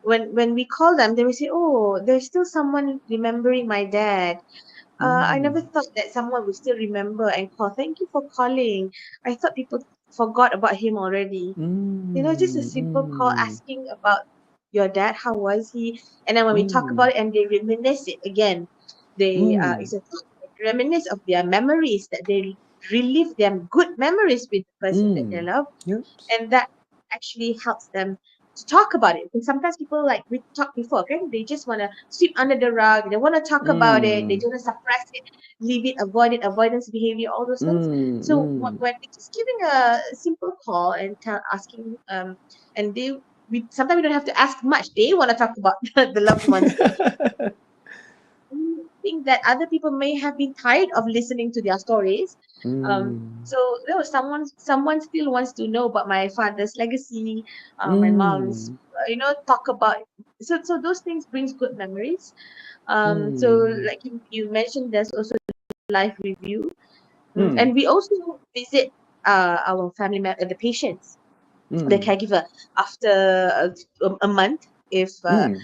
Speaker 2: when we call them, they will say, "Oh, there's still someone remembering my dad. I
Speaker 1: mm,
Speaker 2: never thought that someone would still remember and call. Thank you for calling. I thought people forgot about him already. Just a
Speaker 1: mm,
Speaker 2: simple call
Speaker 1: mm,
Speaker 2: asking about your dad. How was he? And then when we talk
Speaker 1: mm,
Speaker 2: about it and they reminisce it again,
Speaker 1: mm.
Speaker 2: it's a reminisce of their memories, that they relive their good memories with the person that they love,
Speaker 1: Yep.
Speaker 2: and that actually helps them to talk about it. Because sometimes people, like we talked before, okay, they just want to sweep under the rug, they want to talk about it, they
Speaker 1: Mm,
Speaker 2: don't want to suppress it, leave it, avoid it, avoidance behavior, all those things.
Speaker 1: mm,
Speaker 2: So
Speaker 1: mm.
Speaker 2: when we just giving a simple call and asking, and we sometimes we don't have to ask much, they want to talk about the loved ones. Think that other people may have been tired of listening to their stories.
Speaker 1: Mm,
Speaker 2: So there was someone still wants to know about my father's legacy, my mom's,
Speaker 1: mm,
Speaker 2: talk about so those things brings good memories. So
Speaker 1: Mm.
Speaker 2: like you mentioned, there's also live review.
Speaker 1: Mm.
Speaker 2: And we also visit our the patients, the
Speaker 1: Mm.
Speaker 2: caregiver, after a month, if
Speaker 1: Mm.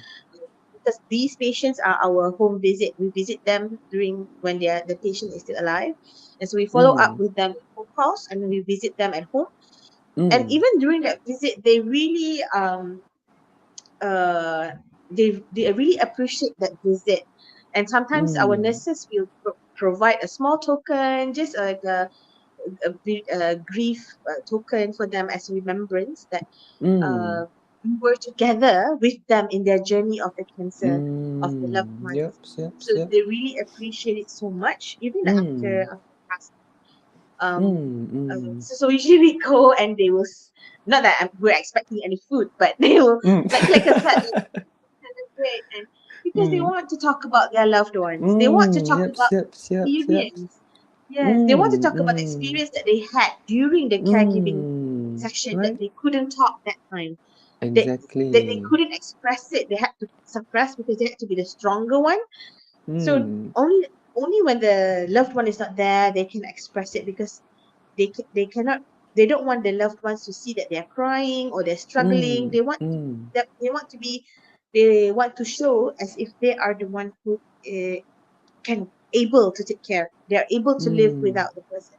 Speaker 2: because these patients are our home visit. We visit them during when the patient is still alive, and so we follow up
Speaker 1: Mm.
Speaker 2: with them with phone calls, and then we visit them at home. And
Speaker 1: Mm.
Speaker 2: even during that visit, they really uh they really appreciate that visit. And sometimes our
Speaker 1: Mm.
Speaker 2: nurses will provide a small token, just like a grief token for them as remembrance that
Speaker 1: Mm.
Speaker 2: uh, we were together with them in their journey of the cancer of the loved
Speaker 1: Mm. Yep.
Speaker 2: ones.
Speaker 1: Yep.
Speaker 2: So
Speaker 1: Yep.
Speaker 2: they really appreciate it so much, even
Speaker 1: Mm.
Speaker 2: after passing. Um,
Speaker 1: Mm. Mm.
Speaker 2: so usually we go and they will, not that we're expecting any food, but they will
Speaker 1: Mm.
Speaker 2: like I said, celebrate, and because they
Speaker 1: Mm.
Speaker 2: want to talk about their loved ones. They want to
Speaker 1: Mm.
Speaker 2: talk
Speaker 1: Yep.
Speaker 2: about
Speaker 1: Yep. Yep. Yep.
Speaker 2: experience. Yes, they want to
Speaker 1: Mm.
Speaker 2: talk about the
Speaker 1: Mm.
Speaker 2: experience that they had during the caregiving
Speaker 1: Mm.
Speaker 2: session that
Speaker 1: Right.
Speaker 2: they couldn't talk that time. They, they
Speaker 1: Exactly.
Speaker 2: couldn't express it. They had to suppress because they had to be the stronger one. So
Speaker 1: Mm.
Speaker 2: only when the loved one is not there, they can express it because they cannot, they don't want the loved ones to see that they're crying or they're struggling.
Speaker 1: Mm. Mm.
Speaker 2: They want to be, they want to show as if they are the one who can able to take care. They are able to live
Speaker 1: Mm.
Speaker 2: without the person.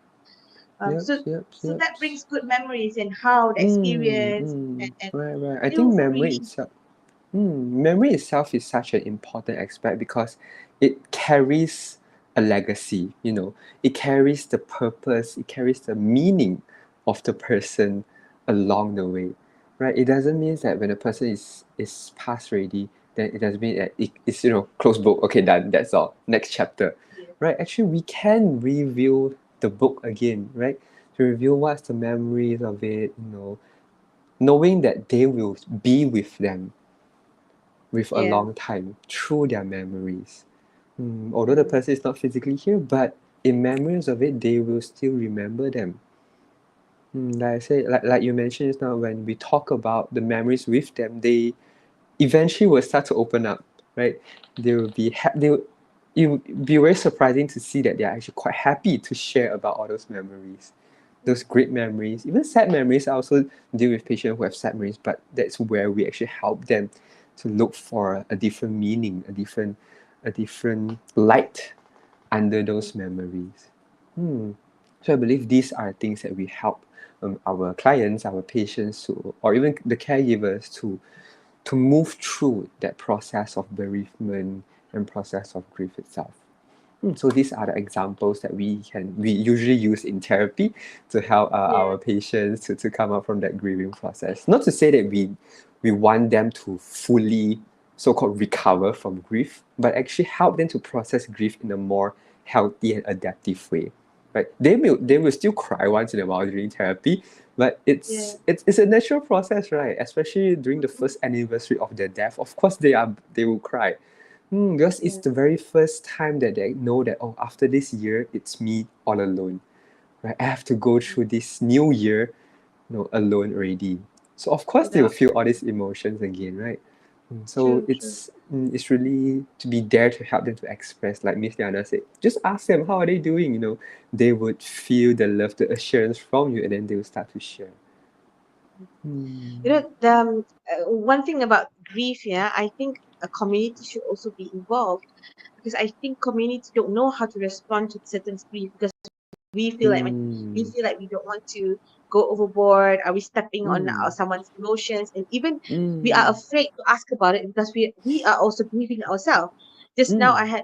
Speaker 1: Yep.
Speaker 2: So
Speaker 1: Yep.
Speaker 2: so
Speaker 1: Yep.
Speaker 2: that brings good memories and how the
Speaker 1: Mm.
Speaker 2: experience,
Speaker 1: Mm.
Speaker 2: and
Speaker 1: Right. Right. I
Speaker 2: they
Speaker 1: think
Speaker 2: also
Speaker 1: memory
Speaker 2: really,
Speaker 1: itself. Memory itself is such an important aspect because it carries a legacy, it carries the purpose, it carries the meaning of the person along the way, right? It doesn't mean that when a person is past already, then it doesn't mean that it's, closed book, okay, done, that's all, next chapter,
Speaker 2: yeah,
Speaker 1: right? Actually, we can review the book again, right? To review what's the memories of it, knowing that they will be with them with a
Speaker 2: yeah,
Speaker 1: long time through their memories. Although the
Speaker 2: mm,
Speaker 1: person is not physically here, but in memories of it, they will still remember them. Like I said, like you mentioned just now, when we talk about the memories with them, they eventually will start to open up, right? They will be it will be very surprising to see that they are actually quite happy to share about all those memories, those great memories, even sad memories. I also deal with patients who have sad memories, but that's where we actually help them to look for a different meaning, a different light under those memories. So I believe these are things that we help our clients, our patients, or even the caregivers to move through that process of bereavement and process of grief itself. So these are the examples that we usually use in therapy to help
Speaker 2: yeah,
Speaker 1: our patients to come up from that grieving process. Not to say that we want them to fully so-called recover from grief, but actually help them to process grief in a more healthy and adaptive way. Right? They will still cry once in a while during therapy, but
Speaker 2: yeah,
Speaker 1: it's a natural process, right? Especially during the first anniversary of their death. Of course they will cry. Because it's
Speaker 2: yeah,
Speaker 1: the very first time that they know that, oh, after this year it's me all alone, right? I have to go through this new year, alone already. So of course they will
Speaker 2: without,
Speaker 1: feel all these emotions again, right? So
Speaker 2: true, true.
Speaker 1: it's really to be there to help them to express, like Miss Liana said. Just ask them how are they doing. They would feel the love, the assurance from you, and then they will start to share.
Speaker 2: You
Speaker 1: Mm.
Speaker 2: know, one thing about grief, yeah, I think a community should also be involved because I think community don't know how to respond to certain grief because we feel like we
Speaker 1: Mm.
Speaker 2: feel like we don't want to go overboard. Are we stepping on
Speaker 1: Mm.
Speaker 2: someone's emotions? And even we are
Speaker 1: Mm.
Speaker 2: afraid to ask about it because we are also grieving ourselves. Just now, I
Speaker 1: Mm.
Speaker 2: had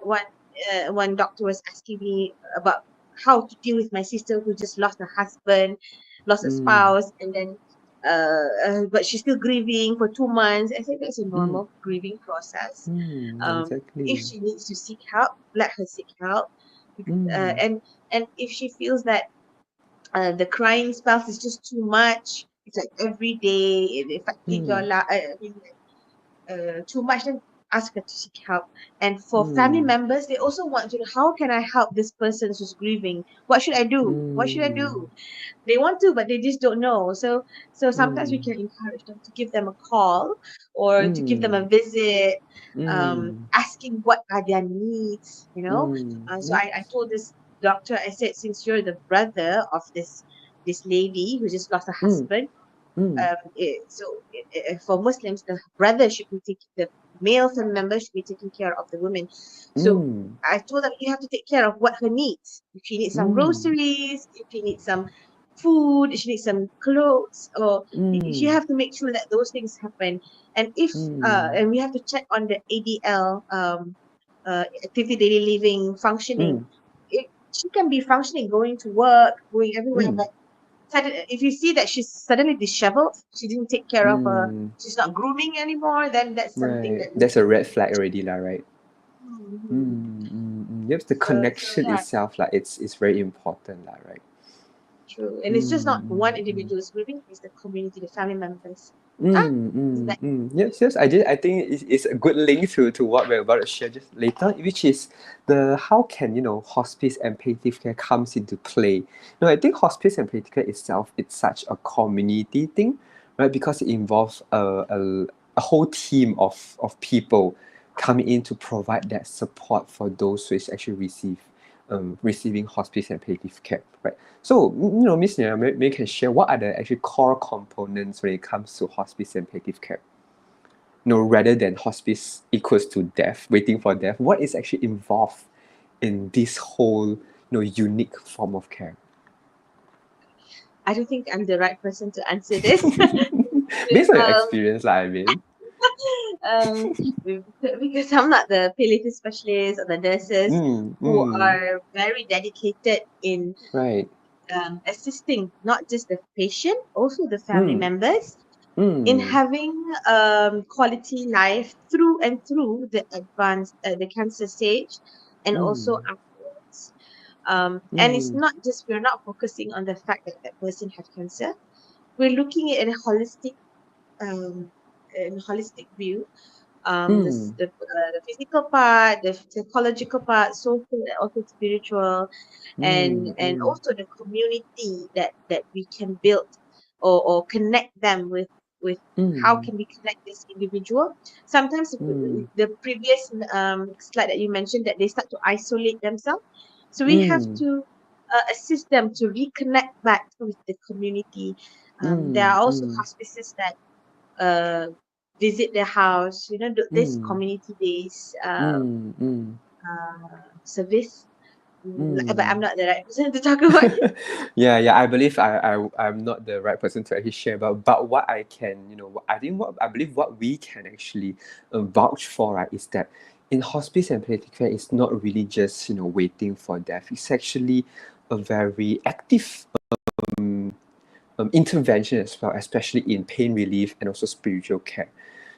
Speaker 2: one doctor was asking me about how to deal with my sister who just lost her husband, lost a
Speaker 1: Mm.
Speaker 2: spouse, and then but she's still grieving for 2 months. I think that's a
Speaker 1: Mm.
Speaker 2: normal grieving process. If
Speaker 1: Exactly.
Speaker 2: she needs to seek help, let her seek help. Uh,
Speaker 1: Mm.
Speaker 2: and and if she feels that the crying spells is just too much, it's like every day, it affecting your
Speaker 1: Mm.
Speaker 2: life, too much, then ask her to seek help. And for family
Speaker 1: mm,
Speaker 2: members, they also want to know, how can I help this person who's grieving? What should I do? What should I
Speaker 1: mm,
Speaker 2: do? They want to, but they just don't know. So sometimes we
Speaker 1: mm,
Speaker 2: can encourage them to give them a call or to give them a
Speaker 1: mm,
Speaker 2: visit,
Speaker 1: mm,
Speaker 2: asking what are their needs, you know. So
Speaker 1: yep,
Speaker 2: I told this doctor, I said, since you're the brother of this lady who just lost her
Speaker 1: mm,
Speaker 2: husband,
Speaker 1: mm,
Speaker 2: for Muslims, the brother should be taking the male family member should be taking care of the woman. So
Speaker 1: mm,
Speaker 2: I told them you have to take care of what her needs. If she needs some
Speaker 1: mm,
Speaker 2: groceries, if she needs some food, if she needs some clothes, or you
Speaker 1: mm,
Speaker 2: have to make sure that those things happen. And if
Speaker 1: mm,
Speaker 2: and we have to check on the ADL, activity daily living functioning.
Speaker 1: mm,
Speaker 2: She can be functioning, going to work, going everywhere,
Speaker 1: mm,
Speaker 2: but if you see that she's suddenly disheveled, she didn't take care of her,
Speaker 1: mm.
Speaker 2: she's not grooming anymore, then that's something
Speaker 1: Right.
Speaker 2: that we
Speaker 1: That's a
Speaker 2: should.
Speaker 1: red flag already, lah, right?
Speaker 2: Mhm.
Speaker 1: Mm, mm, mm. Yep, the
Speaker 2: So
Speaker 1: connection
Speaker 2: yeah,
Speaker 1: itself, like it's very important, lah, right?
Speaker 2: true. And it's just
Speaker 1: Mm,
Speaker 2: not one
Speaker 1: mm, mm.
Speaker 2: individual who's grieving, it's the community, the family members. Ah,
Speaker 1: Mm,
Speaker 2: is
Speaker 1: mm,
Speaker 2: that
Speaker 1: mm. Yes, yes. I think it's a good link to what we're about to share just later, which is the how can hospice and palliative care comes into play. I think hospice and palliative care itself it's such a community thing, right? Because it involves a whole team of people coming in to provide that support for those who is actually receiving hospice and palliative care, right? So, Miss Nia, maybe you can share what are the actually core components when it comes to hospice and palliative care? Rather than hospice equals to death, waiting for death, what is actually involved in this whole, unique form of care?
Speaker 2: I don't think I'm the right person to answer this.
Speaker 1: Based on your
Speaker 2: um,
Speaker 1: experience, like, I mean.
Speaker 2: um, because I'm not the palliative specialist or the nurses
Speaker 1: Mm,
Speaker 2: who
Speaker 1: mm,
Speaker 2: are very dedicated in
Speaker 1: right.
Speaker 2: assisting not just the patient, also the family
Speaker 1: Mm,
Speaker 2: members in
Speaker 1: mm,
Speaker 2: having quality life through and through the cancer stage and
Speaker 1: mm,
Speaker 2: also afterwards. And it's
Speaker 1: mm,
Speaker 2: not just, we're not focusing on the fact that that person had cancer. We're looking at a um, holistic view,
Speaker 1: mm,
Speaker 2: the physical part, the psychological part, social, and also spiritual,
Speaker 1: mm,
Speaker 2: and
Speaker 1: mm,
Speaker 2: also the community that we can build or connect them with how
Speaker 1: mm,
Speaker 2: can we connect this individual. Sometimes
Speaker 1: mm,
Speaker 2: the previous slide that you mentioned, that they start to isolate themselves, so we have
Speaker 1: mm,
Speaker 2: to assist them to reconnect back with the community. There
Speaker 1: mm,
Speaker 2: are also
Speaker 1: mm,
Speaker 2: hospices that uh, visit their house, this
Speaker 1: mm,
Speaker 2: community based
Speaker 1: mm, mm,
Speaker 2: service. But I'm
Speaker 1: mm.
Speaker 2: not the right person to talk about it.
Speaker 1: Yeah, yeah. I believe I'm not the right person to actually share about. But what I can, what I believe what we can actually vouch for, right, is that in hospice and palliative care, it's not really just waiting for death. It's actually a very active intervention as well, especially in pain relief and also spiritual care.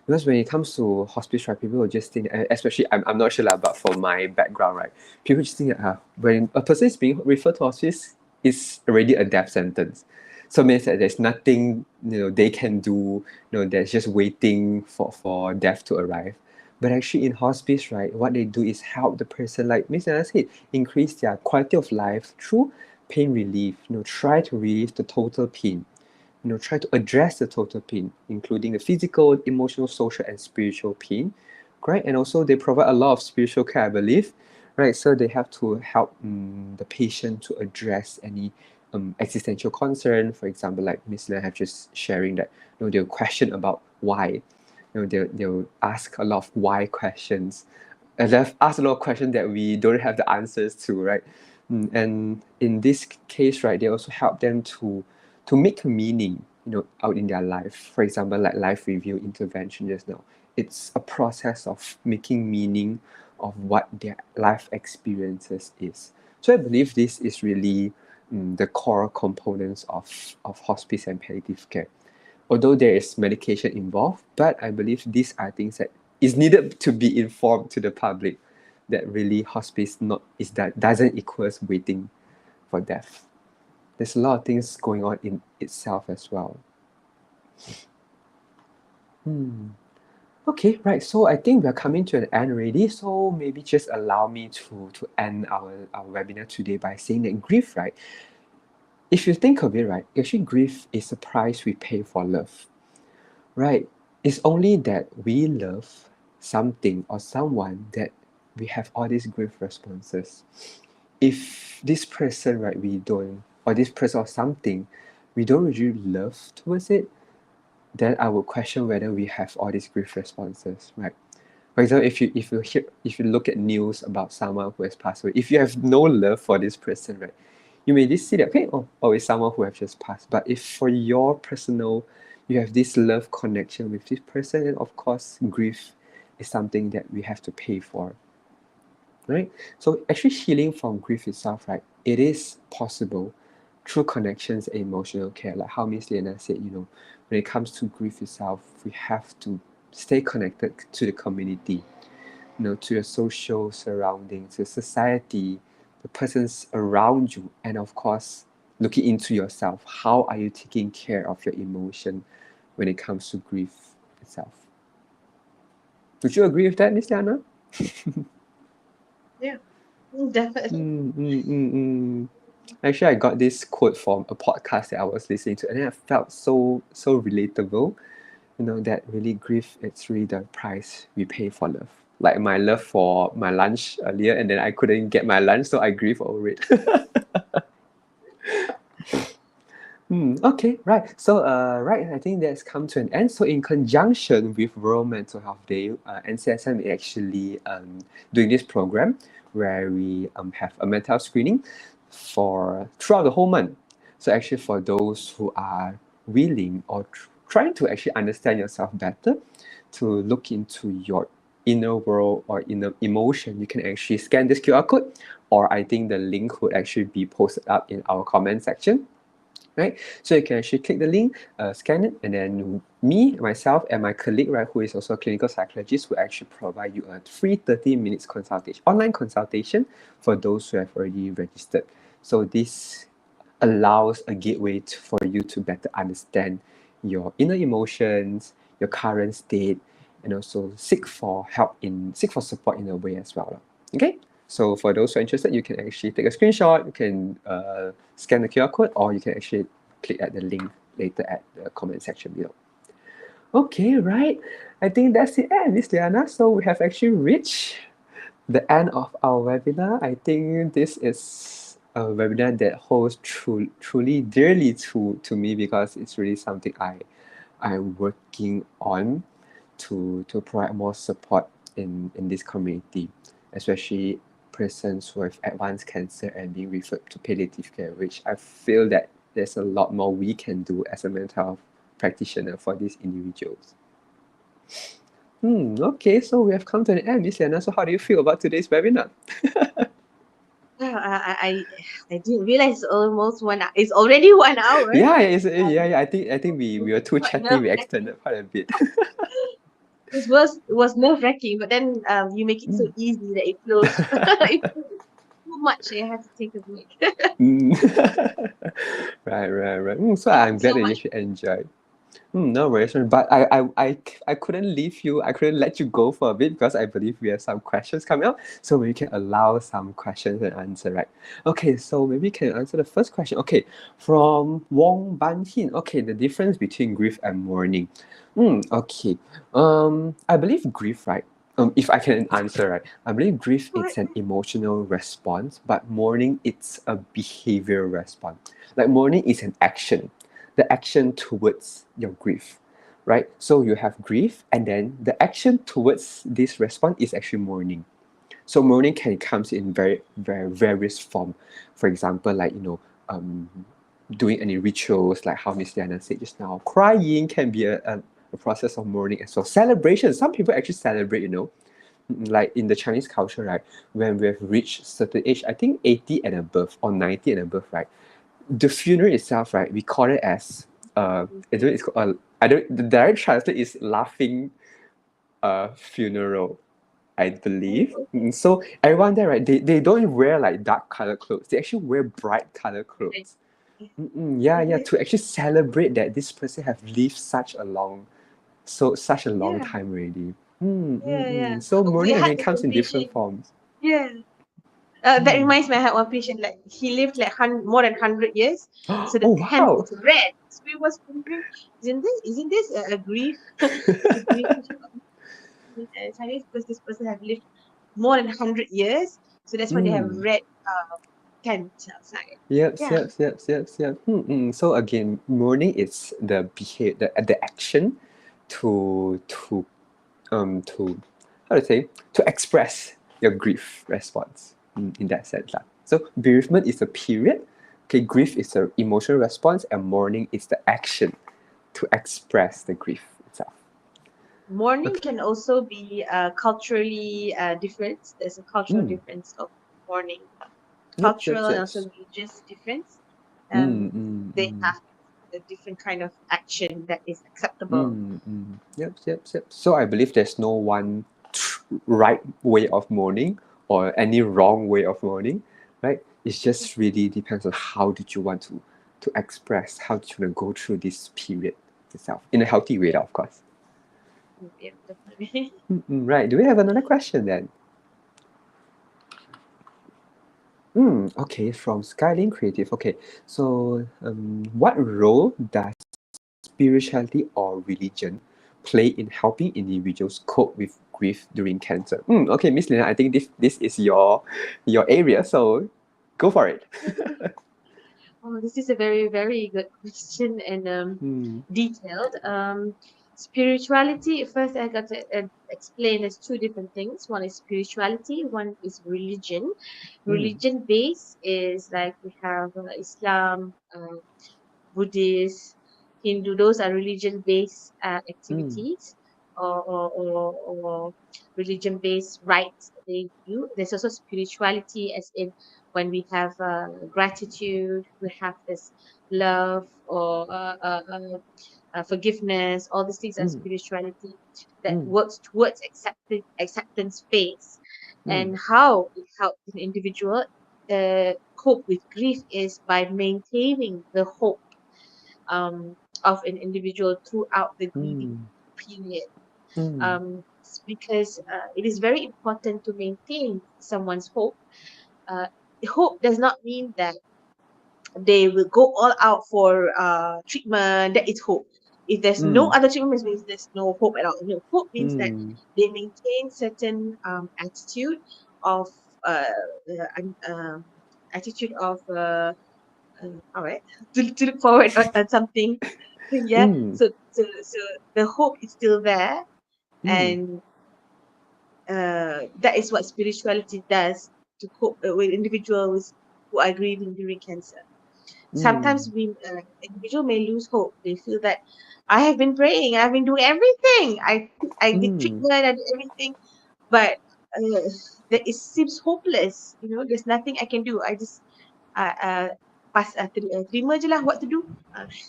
Speaker 1: Because when it comes to hospice, right, people will just think, especially I'm not sure, but for my background, right, people just think that when a person is being referred to hospice, it's already a death sentence. So it means that there's nothing they can do, that's just waiting for death to arrive. But actually in hospice, right, what they do is help the person, like Miss Anna said, increase their quality of life through pain relief, try to relieve the total pain, try to address the total pain, including the physical, emotional, social, and spiritual pain, right? And also they provide a lot of spiritual care, I believe, right? So they have to help the patient to address any existential concern. For example, like Miss Len have just sharing that, they'll question about why. They'll ask a lot of why questions. And they've asked a lot of questions that we don't have the answers to, right? And in this case, right, they also help them to make a meaning, out in their life. For example, like life review intervention just now. It's a process of making meaning of what their life experiences is. So I believe this is really the core components of hospice and palliative care. Although there is medication involved, but I believe these are things that is needed to be informed to the public that really hospice not is that doesn't equals waiting for death. There's a lot of things going on in itself as well. Hmm. Okay, right. So I think we're coming to an end already. So maybe just allow me to end our webinar today by saying that grief, right? If you think of it, right, actually grief is the price we pay for love. Right. It's only that we love something or someone that we have all these grief responses. If this person, right, we don't, or this person or something, we don't really love towards it, then I would question whether we have all these grief responses, right? For example, if you look at news about someone who has passed away, if you have no love for this person, right, you may just see that okay, oh, it's someone who has just passed. But if for your personal, you have this love connection with this person, then of course grief is something that we have to pay for, right? So actually healing from grief itself, right, it is possible through connections and emotional care. Like how Miss Liana said, when it comes to grief itself, we have to stay connected to the community, to your social surroundings, your society, the persons around you, and of course, looking into yourself. How are you taking care of your emotion when it comes to grief itself? Would you agree with that, Miss Liana?
Speaker 2: Yeah, definitely.
Speaker 1: Mm, mm, mm, mm. Actually, I got this quote from a podcast that I was listening to, and then I felt so relatable. That really grief, it's really the price we pay for love. Like my love for my lunch earlier, and then I couldn't get my lunch, so I grieve over it. Okay, right. So, right, I think that's come to an end. So, in conjunction with World Mental Health Day, NCSM is actually doing this program where we have a mental health screening for throughout the whole month. So, actually, for those who are willing or trying to actually understand yourself better, to look into your inner world or inner emotion, you can actually scan this QR code, or I think the link would actually be posted up in our comment section, right? So you can actually click the link, scan it, and then me, myself, and my colleague, right, who is also a clinical psychologist, will actually provide you a free 30 minutes consultation, online consultation for those who have already registered. So this allows a gateway for you to better understand your inner emotions, your current state, and also seek for support in a way as well. Okay? So for those who are interested, you can actually take a screenshot, you can scan the QR code, or you can actually click at the link later at the comment section below. Okay, right. I think that's the end, Miss Liana. So we have actually reached the end of our webinar. I think this is a webinar that holds truly dearly to me, because it's really something I'm working on to provide more support in this community, especially persons who have advanced cancer and being referred to palliative care, which I feel that there's a lot more we can do as a mental health practitioner for these individuals. Okay, so we have come to the end, Miss Liana. So how do you feel about today's webinar?
Speaker 2: Yeah, I didn't realize it's almost 1 hour. It's already 1 hour.
Speaker 1: Yeah. I think we were too
Speaker 2: Quite
Speaker 1: chatty.
Speaker 2: nerve
Speaker 1: We
Speaker 2: wracking.
Speaker 1: extended quite a bit.
Speaker 2: It was nerve wracking, but then you make it so
Speaker 1: Mm.
Speaker 2: easy that it flows. If it's too much, I have to take a break.
Speaker 1: Mm. Right. So
Speaker 2: Thank
Speaker 1: I'm
Speaker 2: you
Speaker 1: glad
Speaker 2: so
Speaker 1: that you
Speaker 2: much.
Speaker 1: actually enjoyed. No worries, but I couldn't leave you. I couldn't let you go for a bit because I believe we have some questions coming up. So we can allow some questions and answer, right? Okay, so maybe you can answer the first question. Okay, from Wong Ban Hin. Okay, the difference between grief and mourning. Okay. I believe grief, right? If I can answer, right, I believe grief
Speaker 2: Alright.
Speaker 1: it's an emotional response, but mourning it's a behavioral response. Like mourning is an action, the action towards your grief, right? So you have grief, and then the action towards this response is actually mourning. So mourning can comes in very various form. For example, like doing any rituals, like how Miss Diana said just now. Crying can be a process of mourning as well. Celebration. Some people actually celebrate. Like in the Chinese culture, right? When we have reached certain age, I think 80 and above or 90 and above, right? The funeral itself, right, we call it as I don't know, it's called, I don't the direct translate is laughing funeral, I believe.
Speaker 2: Okay.
Speaker 1: So everyone there, right, they don't wear like dark color clothes. They actually wear bright color
Speaker 2: Right.
Speaker 1: clothes. Yeah,
Speaker 2: Okay.
Speaker 1: to actually celebrate that this person have lived such a long So such a long
Speaker 2: Yeah,
Speaker 1: time already.
Speaker 2: yeah.
Speaker 1: So
Speaker 2: We
Speaker 1: mourning
Speaker 2: had
Speaker 1: again
Speaker 2: this
Speaker 1: comes
Speaker 2: one
Speaker 1: in different
Speaker 2: patient.
Speaker 1: forms.
Speaker 2: Yeah. That
Speaker 1: Mm.
Speaker 2: reminds me, I had one patient, like, he lived like more than 100 years. So the
Speaker 1: Oh
Speaker 2: hand
Speaker 1: wow.
Speaker 2: is red. So we was wondering, isn't this a grief, a grief Chinese, because this person have lived more than 100 years. So that's why they have
Speaker 1: Mm.
Speaker 2: red tent outside.
Speaker 1: Yep,
Speaker 2: Yeah.
Speaker 1: yep, yep, yep, yep. So again, mourning is the behavior, the action to how to say, to express your grief response, in that sense lah. So bereavement is a period. Okay, grief is a emotional response, and mourning is the action to express the grief itself.
Speaker 2: Mourning
Speaker 1: Okay.
Speaker 2: can also be culturally different. There's a cultural
Speaker 1: Mm.
Speaker 2: difference of mourning,
Speaker 1: Yep, yep,
Speaker 2: cultural and
Speaker 1: yep.
Speaker 2: also religious difference.
Speaker 1: Mm,
Speaker 2: Um,
Speaker 1: mm,
Speaker 2: they
Speaker 1: mm.
Speaker 2: have a different kind of action that is acceptable.
Speaker 1: Yep, yep, yep. So I believe there's no one right way of mourning or any wrong way of mourning, right? It just really depends on how did you want to express, how did you want to go through this period itself in a healthy way,
Speaker 2: Yeah,
Speaker 1: of course.
Speaker 2: yeah, definitely.
Speaker 1: Right. Do we have another question then? Okay, from Skyline Creative. Okay, so what role does spirituality or religion play in helping individuals cope with grief during cancer? Okay, Miss Lina, I think this is your area, so go for it.
Speaker 2: Oh, this is a very, very good question and
Speaker 1: Mm,
Speaker 2: detailed. Spirituality, first I got to explain there's two different things. One is spirituality, one is religion.
Speaker 1: mm,
Speaker 2: Religion base is like we have Islam, Buddhist, Hindu, those are religion based
Speaker 1: mm,
Speaker 2: activities or religion based rites that they do. There's also spirituality, as in when we have gratitude, we have this love or forgiveness. All these things are
Speaker 1: mm,
Speaker 2: spirituality that
Speaker 1: mm,
Speaker 2: works towards acceptance phase.
Speaker 1: mm,
Speaker 2: And how it helps an individual cope with grief is by maintaining the hope um, of an individual throughout the grieving
Speaker 1: mm,
Speaker 2: period.
Speaker 1: mm,
Speaker 2: Because it is very important to maintain someone's hope. Uh, Hope does not mean that they will go all out for treatment. That is hope. If there's no
Speaker 1: mm,
Speaker 2: other treatment, it means there's no hope at all. No, hope means that
Speaker 1: mm,
Speaker 2: they maintain certain attitude of uh, uh, attitude of all right, to look forward on something. Yeah,
Speaker 1: mm,
Speaker 2: so the hope is still there,
Speaker 1: mm,
Speaker 2: and that is what spirituality does to cope with individuals who are grieving during cancer.
Speaker 1: mm,
Speaker 2: Sometimes we individual may lose hope. They feel that I have been praying, I've been doing everything, I did
Speaker 1: mm,
Speaker 2: treatment, I did everything, but that it seems hopeless. There's nothing I can do. I just uh, uh, terima je lah what to do.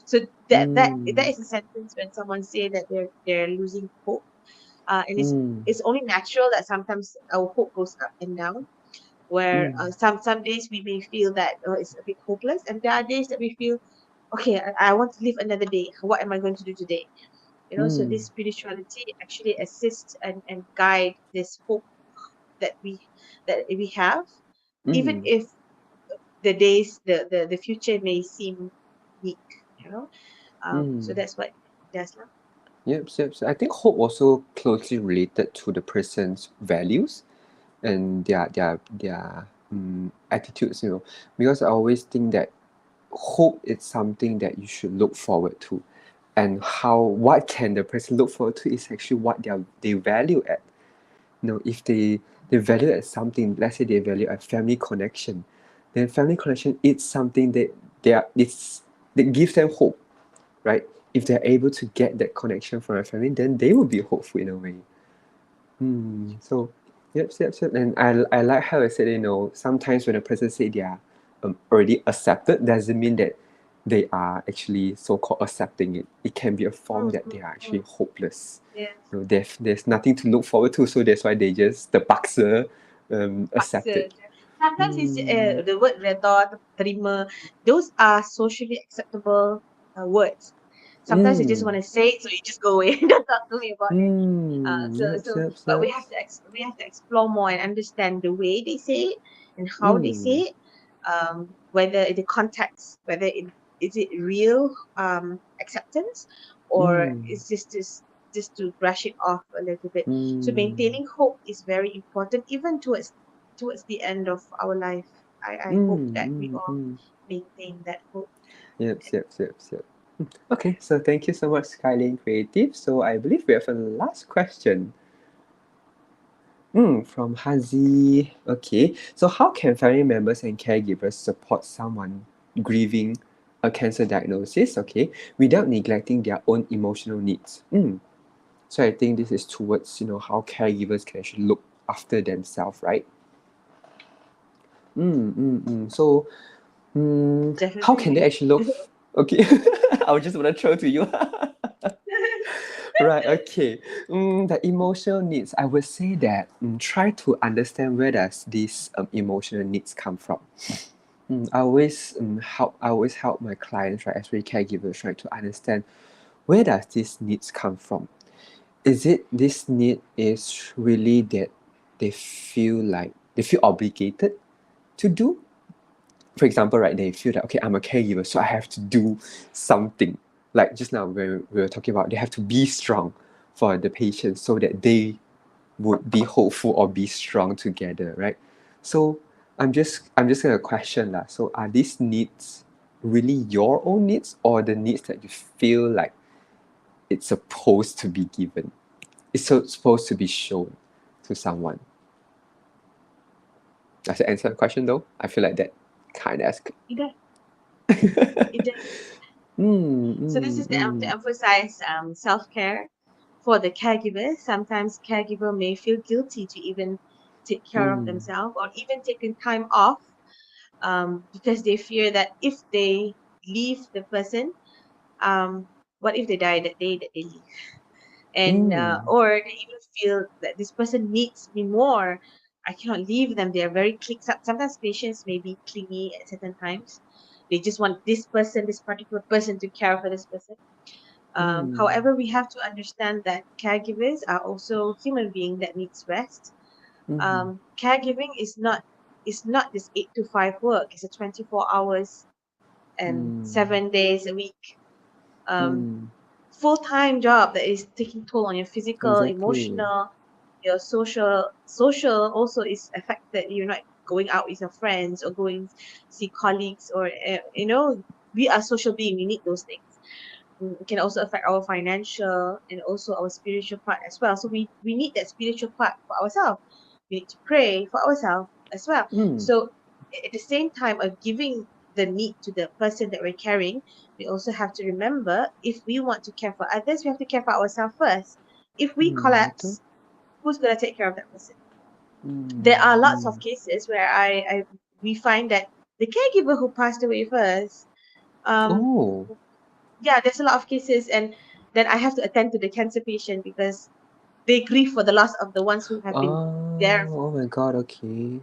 Speaker 2: So that
Speaker 1: mm,
Speaker 2: is a sentence when someone say that they're losing hope. And
Speaker 1: mm,
Speaker 2: it's only natural that sometimes our hope goes up and down. Where
Speaker 1: mm,
Speaker 2: some days we may feel that it's a bit hopeless, and there are days that we feel, okay, I want to live another day. What am I going to do today? So
Speaker 1: mm,
Speaker 2: this spirituality actually assists and guide this hope that we have, even
Speaker 1: mm,
Speaker 2: if the days the future may seem bleak. you know so
Speaker 1: mm.
Speaker 2: that's what it does lah.
Speaker 1: Yep, yep. So I think hope also closely related to the person's values and their attitudes, because I always think that hope is something that you should look forward to, and what can the person look forward to is actually what they value at. If they value at something, let's say they value a family connection, then family connection is something that gives them hope, right? If they're able to get that connection from a family, then they will be hopeful in a way. So, yep, yep, yep. And I like how I said, sometimes when a person say they are already accepted, doesn't mean that they are actually so-called accepting it. It can be a form
Speaker 2: Mm,
Speaker 1: that they
Speaker 2: mm,
Speaker 1: are actually
Speaker 2: mm.
Speaker 1: hopeless.
Speaker 2: Yes,
Speaker 1: There's nothing to look forward to, so that's why they just terpaksa accept
Speaker 2: paksa
Speaker 1: it.
Speaker 2: je. Sometimes it's
Speaker 1: Hmm.
Speaker 2: the word redha, terima, those are socially acceptable words. Sometimes you just want to say it, so you just go away. Don't talk to me about it.
Speaker 1: Yep, yep,
Speaker 2: But
Speaker 1: yep.
Speaker 2: we have to explore more and understand the way they say it and how they
Speaker 1: Mm,
Speaker 2: say it. Whether the context, whether it is it real acceptance, or
Speaker 1: mm,
Speaker 2: it's just to brush it off a little bit. So
Speaker 1: mm,
Speaker 2: maintaining hope is very important, even towards the end of our life. I hope that we all
Speaker 1: mm.
Speaker 2: maintain that hope.
Speaker 1: Yep, yep, yep, yep. Okay, so thank you so much, Skyline Creative. So I believe we have a last question. From Hazi. Okay, so how can family members and caregivers support someone grieving a cancer diagnosis, okay, without neglecting their own emotional needs? So I think this is towards, how caregivers can actually look after themselves, right? So, how can they
Speaker 2: Definitely.
Speaker 1: actually look? Okay, I was just want to throw to you. Right, okay. The emotional needs, I would say that try to understand where does these emotional needs come from. I always help my clients, right, especially caregivers, try to understand where does these needs come from. Is it this need is really that they feel obligated to do? For example, right, they feel that okay, I'm a caregiver, so I have to do something. Like just now when we were talking about they have to be strong for the patient so that they would be hopeful or be strong together, right? So I'm just gonna question lah. So are these needs really your own needs or the needs that you feel like it's supposed to be given? It's supposed to be shown to someone. Does that answer the question though? I feel like that kind of ask.
Speaker 2: It does. It does.
Speaker 1: Mm,
Speaker 2: So this is
Speaker 1: mm,
Speaker 2: to
Speaker 1: mm,
Speaker 2: emphasize self-care for the caregivers. Sometimes caregiver may feel guilty to even take care of
Speaker 1: mm,
Speaker 2: themselves or even taking time off, because they fear that if they leave the person, what if they die that day that they leave? And
Speaker 1: mm,
Speaker 2: or they even feel that this person needs me more. I cannot leave them. They are very sometimes patients may be clingy at certain times. They just want this particular person to care for this person.
Speaker 1: mm,
Speaker 2: However, we have to understand that caregivers are also human beings that needs rest.
Speaker 1: mm,
Speaker 2: Caregiving is not this 8 to 5 work. It's a 24 hours and
Speaker 1: mm,
Speaker 2: 7 days a week. Um,
Speaker 1: mm.
Speaker 2: Full-time job that is taking toll on your physical,
Speaker 1: Exactly.
Speaker 2: emotional, your social also is affected. You're not going out with your friends or going see colleagues, or we are social being. We need those things. It can also affect our financial and also our spiritual part as well. So we need that spiritual part for ourselves. We need to pray for ourselves as well.
Speaker 1: Mm,
Speaker 2: So at the same time of giving the need to the person that we're caring, we also have to remember, if we want to care for others, we have to care for ourselves first. If we
Speaker 1: betul.
Speaker 2: collapse, who's going to take care of that person?
Speaker 1: Mm,
Speaker 2: There are lots
Speaker 1: mm.
Speaker 2: of cases where I we find that the caregiver who passed away first, um
Speaker 1: Oh.
Speaker 2: yeah, there's a lot of cases, and then I have to attend to the cancer patient because they grieve for the loss of the ones who have been there for.
Speaker 1: Oh my God, okay.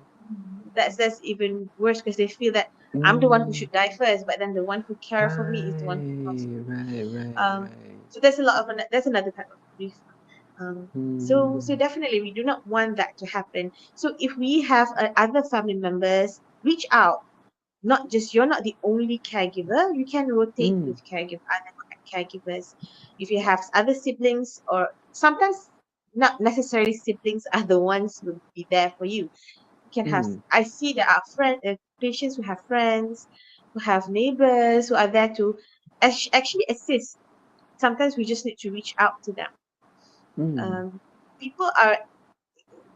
Speaker 2: That's even worse because they feel that I'm the one who
Speaker 1: Mm,
Speaker 2: should die first, but then the one who care for me is the one who lost
Speaker 1: right,
Speaker 2: me.
Speaker 1: right, right,
Speaker 2: Um,
Speaker 1: right.
Speaker 2: so there's a lot of that's another type of grief. So
Speaker 1: Mm,
Speaker 2: definitely we do not want that to happen. So if we have other family members, reach out. Not just you're not the only caregiver. You can rotate
Speaker 1: mm,
Speaker 2: with other caregivers. If you have other siblings, or sometimes not necessarily siblings are the ones who will be there for you. You can have.
Speaker 1: mm,
Speaker 2: I see there are patients who have friends, who have neighbors who are there to actually assist. Sometimes we just need to reach out to them.
Speaker 1: mm,
Speaker 2: Um, People are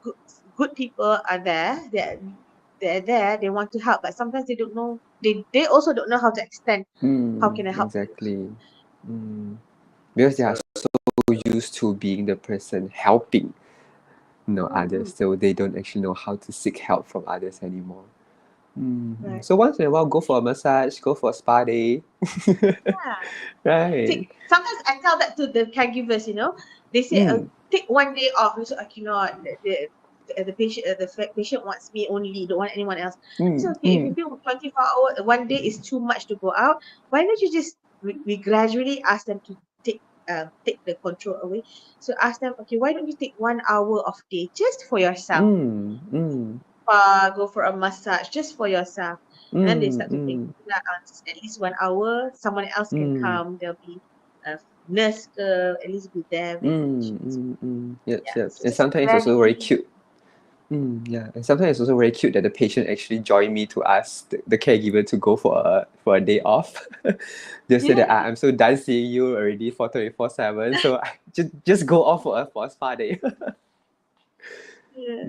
Speaker 2: good. Good people are there. They're there. They want to help, but sometimes they don't know. They also don't know how to extend. How can I help you?
Speaker 1: exactly. Mm. Because they are
Speaker 2: So,
Speaker 1: so used to being the person helping, others,
Speaker 2: mm,
Speaker 1: so they don't actually know how to seek help from others anymore.
Speaker 2: right.
Speaker 1: So once in a while, go for a massage, go for a spa day.
Speaker 2: Yeah.
Speaker 1: Right.
Speaker 2: Sometimes I tell that to the caregivers. They say,
Speaker 1: Mm,
Speaker 2: take one day off. So I cannot. The patient, patient wants me only. Don't want anyone else. I say,
Speaker 1: mm,
Speaker 2: okay. If you
Speaker 1: mm,
Speaker 2: feel 24 hours, one day is too much to go out, why don't you just we gradually ask them to take the control away. So ask them, okay, why don't you take 1 hour of day just for yourself? Go for a massage just for yourself. And then they start to think, "Yeah, at least 1 hour, someone else can come. There'll be a nurse girl, at least be there with the patients."
Speaker 1: Yep,
Speaker 2: Yeah,
Speaker 1: yep.
Speaker 2: so
Speaker 1: And
Speaker 2: just
Speaker 1: sometimes it's also very
Speaker 2: gradually,
Speaker 1: cute. Yeah, and sometimes it's also very cute that the patient actually join me to ask the caregiver to go for a day off. They say that
Speaker 2: yeah,
Speaker 1: I'm so done seeing you already for 24/7, so I just go off for a spa day.
Speaker 2: yeah,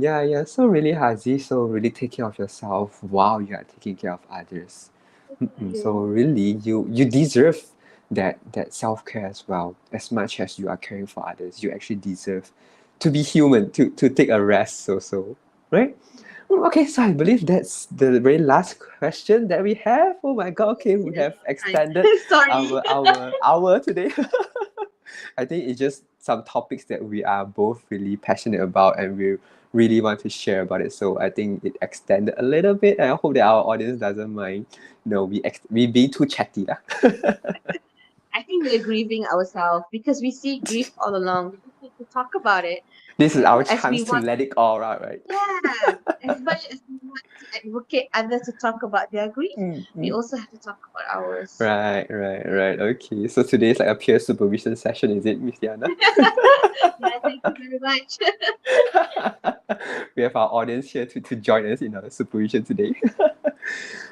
Speaker 1: Yeah, yeah. So really, Hazi, so really take care of yourself while you are taking care of others. So
Speaker 2: yeah.
Speaker 1: really, you deserve that self care as well. As much as you are caring for others, you actually deserve to be human, to take a rest also, right? Okay, so I believe that's the very last question that we have. Oh my god, okay, we
Speaker 2: There's
Speaker 1: have
Speaker 2: no time.
Speaker 1: extended
Speaker 2: Sorry.
Speaker 1: our hour today. I think it's just some topics that we are both really passionate about and we really want to share about it. So I think it extended a little bit, and I hope that our audience doesn't mind. No, we being too chatty lah.
Speaker 2: I think we're grieving ourselves because we see grief all along. We just need to talk about it.
Speaker 1: This is our
Speaker 2: As we
Speaker 1: chance to
Speaker 2: want,
Speaker 1: let it all out, right?
Speaker 2: yeah, as much as we want to advocate others to talk about their grief,
Speaker 1: Mm,
Speaker 2: we
Speaker 1: mm.
Speaker 2: also have to talk about ours.
Speaker 1: Right, right, right. Okay, so today is like a peer supervision session, is it, Miss Diana?
Speaker 2: Yeah, thank you very much.
Speaker 1: We have our audience here to join us in our supervision today.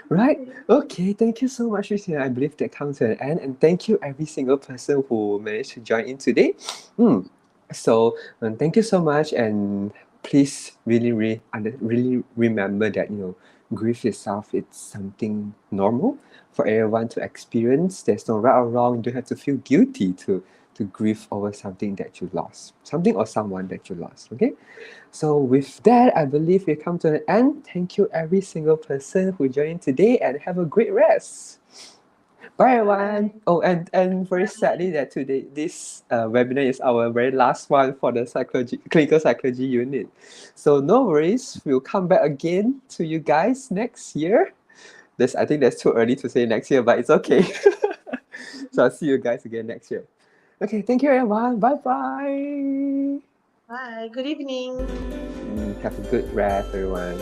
Speaker 1: Right. Okay. Thank you so much, Christina. I believe that comes to an end, and thank you every single person who managed to join in today. So thank you so much, and please really remember that grief itself it's something normal for everyone to experience. There's no right or wrong. You don't have to feel guilty to grieve over something that you lost, something or someone that you lost. Okay. So with that, I believe we come to an end. Thank you every single person who joined today and have a great rest. Bye everyone.
Speaker 2: Bye.
Speaker 1: Oh, and very
Speaker 2: Bye.
Speaker 1: sadly that today this webinar is our very last one for the clinical psychology unit. So no worries, we'll come back again to you guys next year. I think that's too early to say next year, but it's okay. So I'll see you guys again next year. Okay, thank you everyone. Bye bye.
Speaker 2: Bye. Good evening.
Speaker 1: Have a good rest, everyone.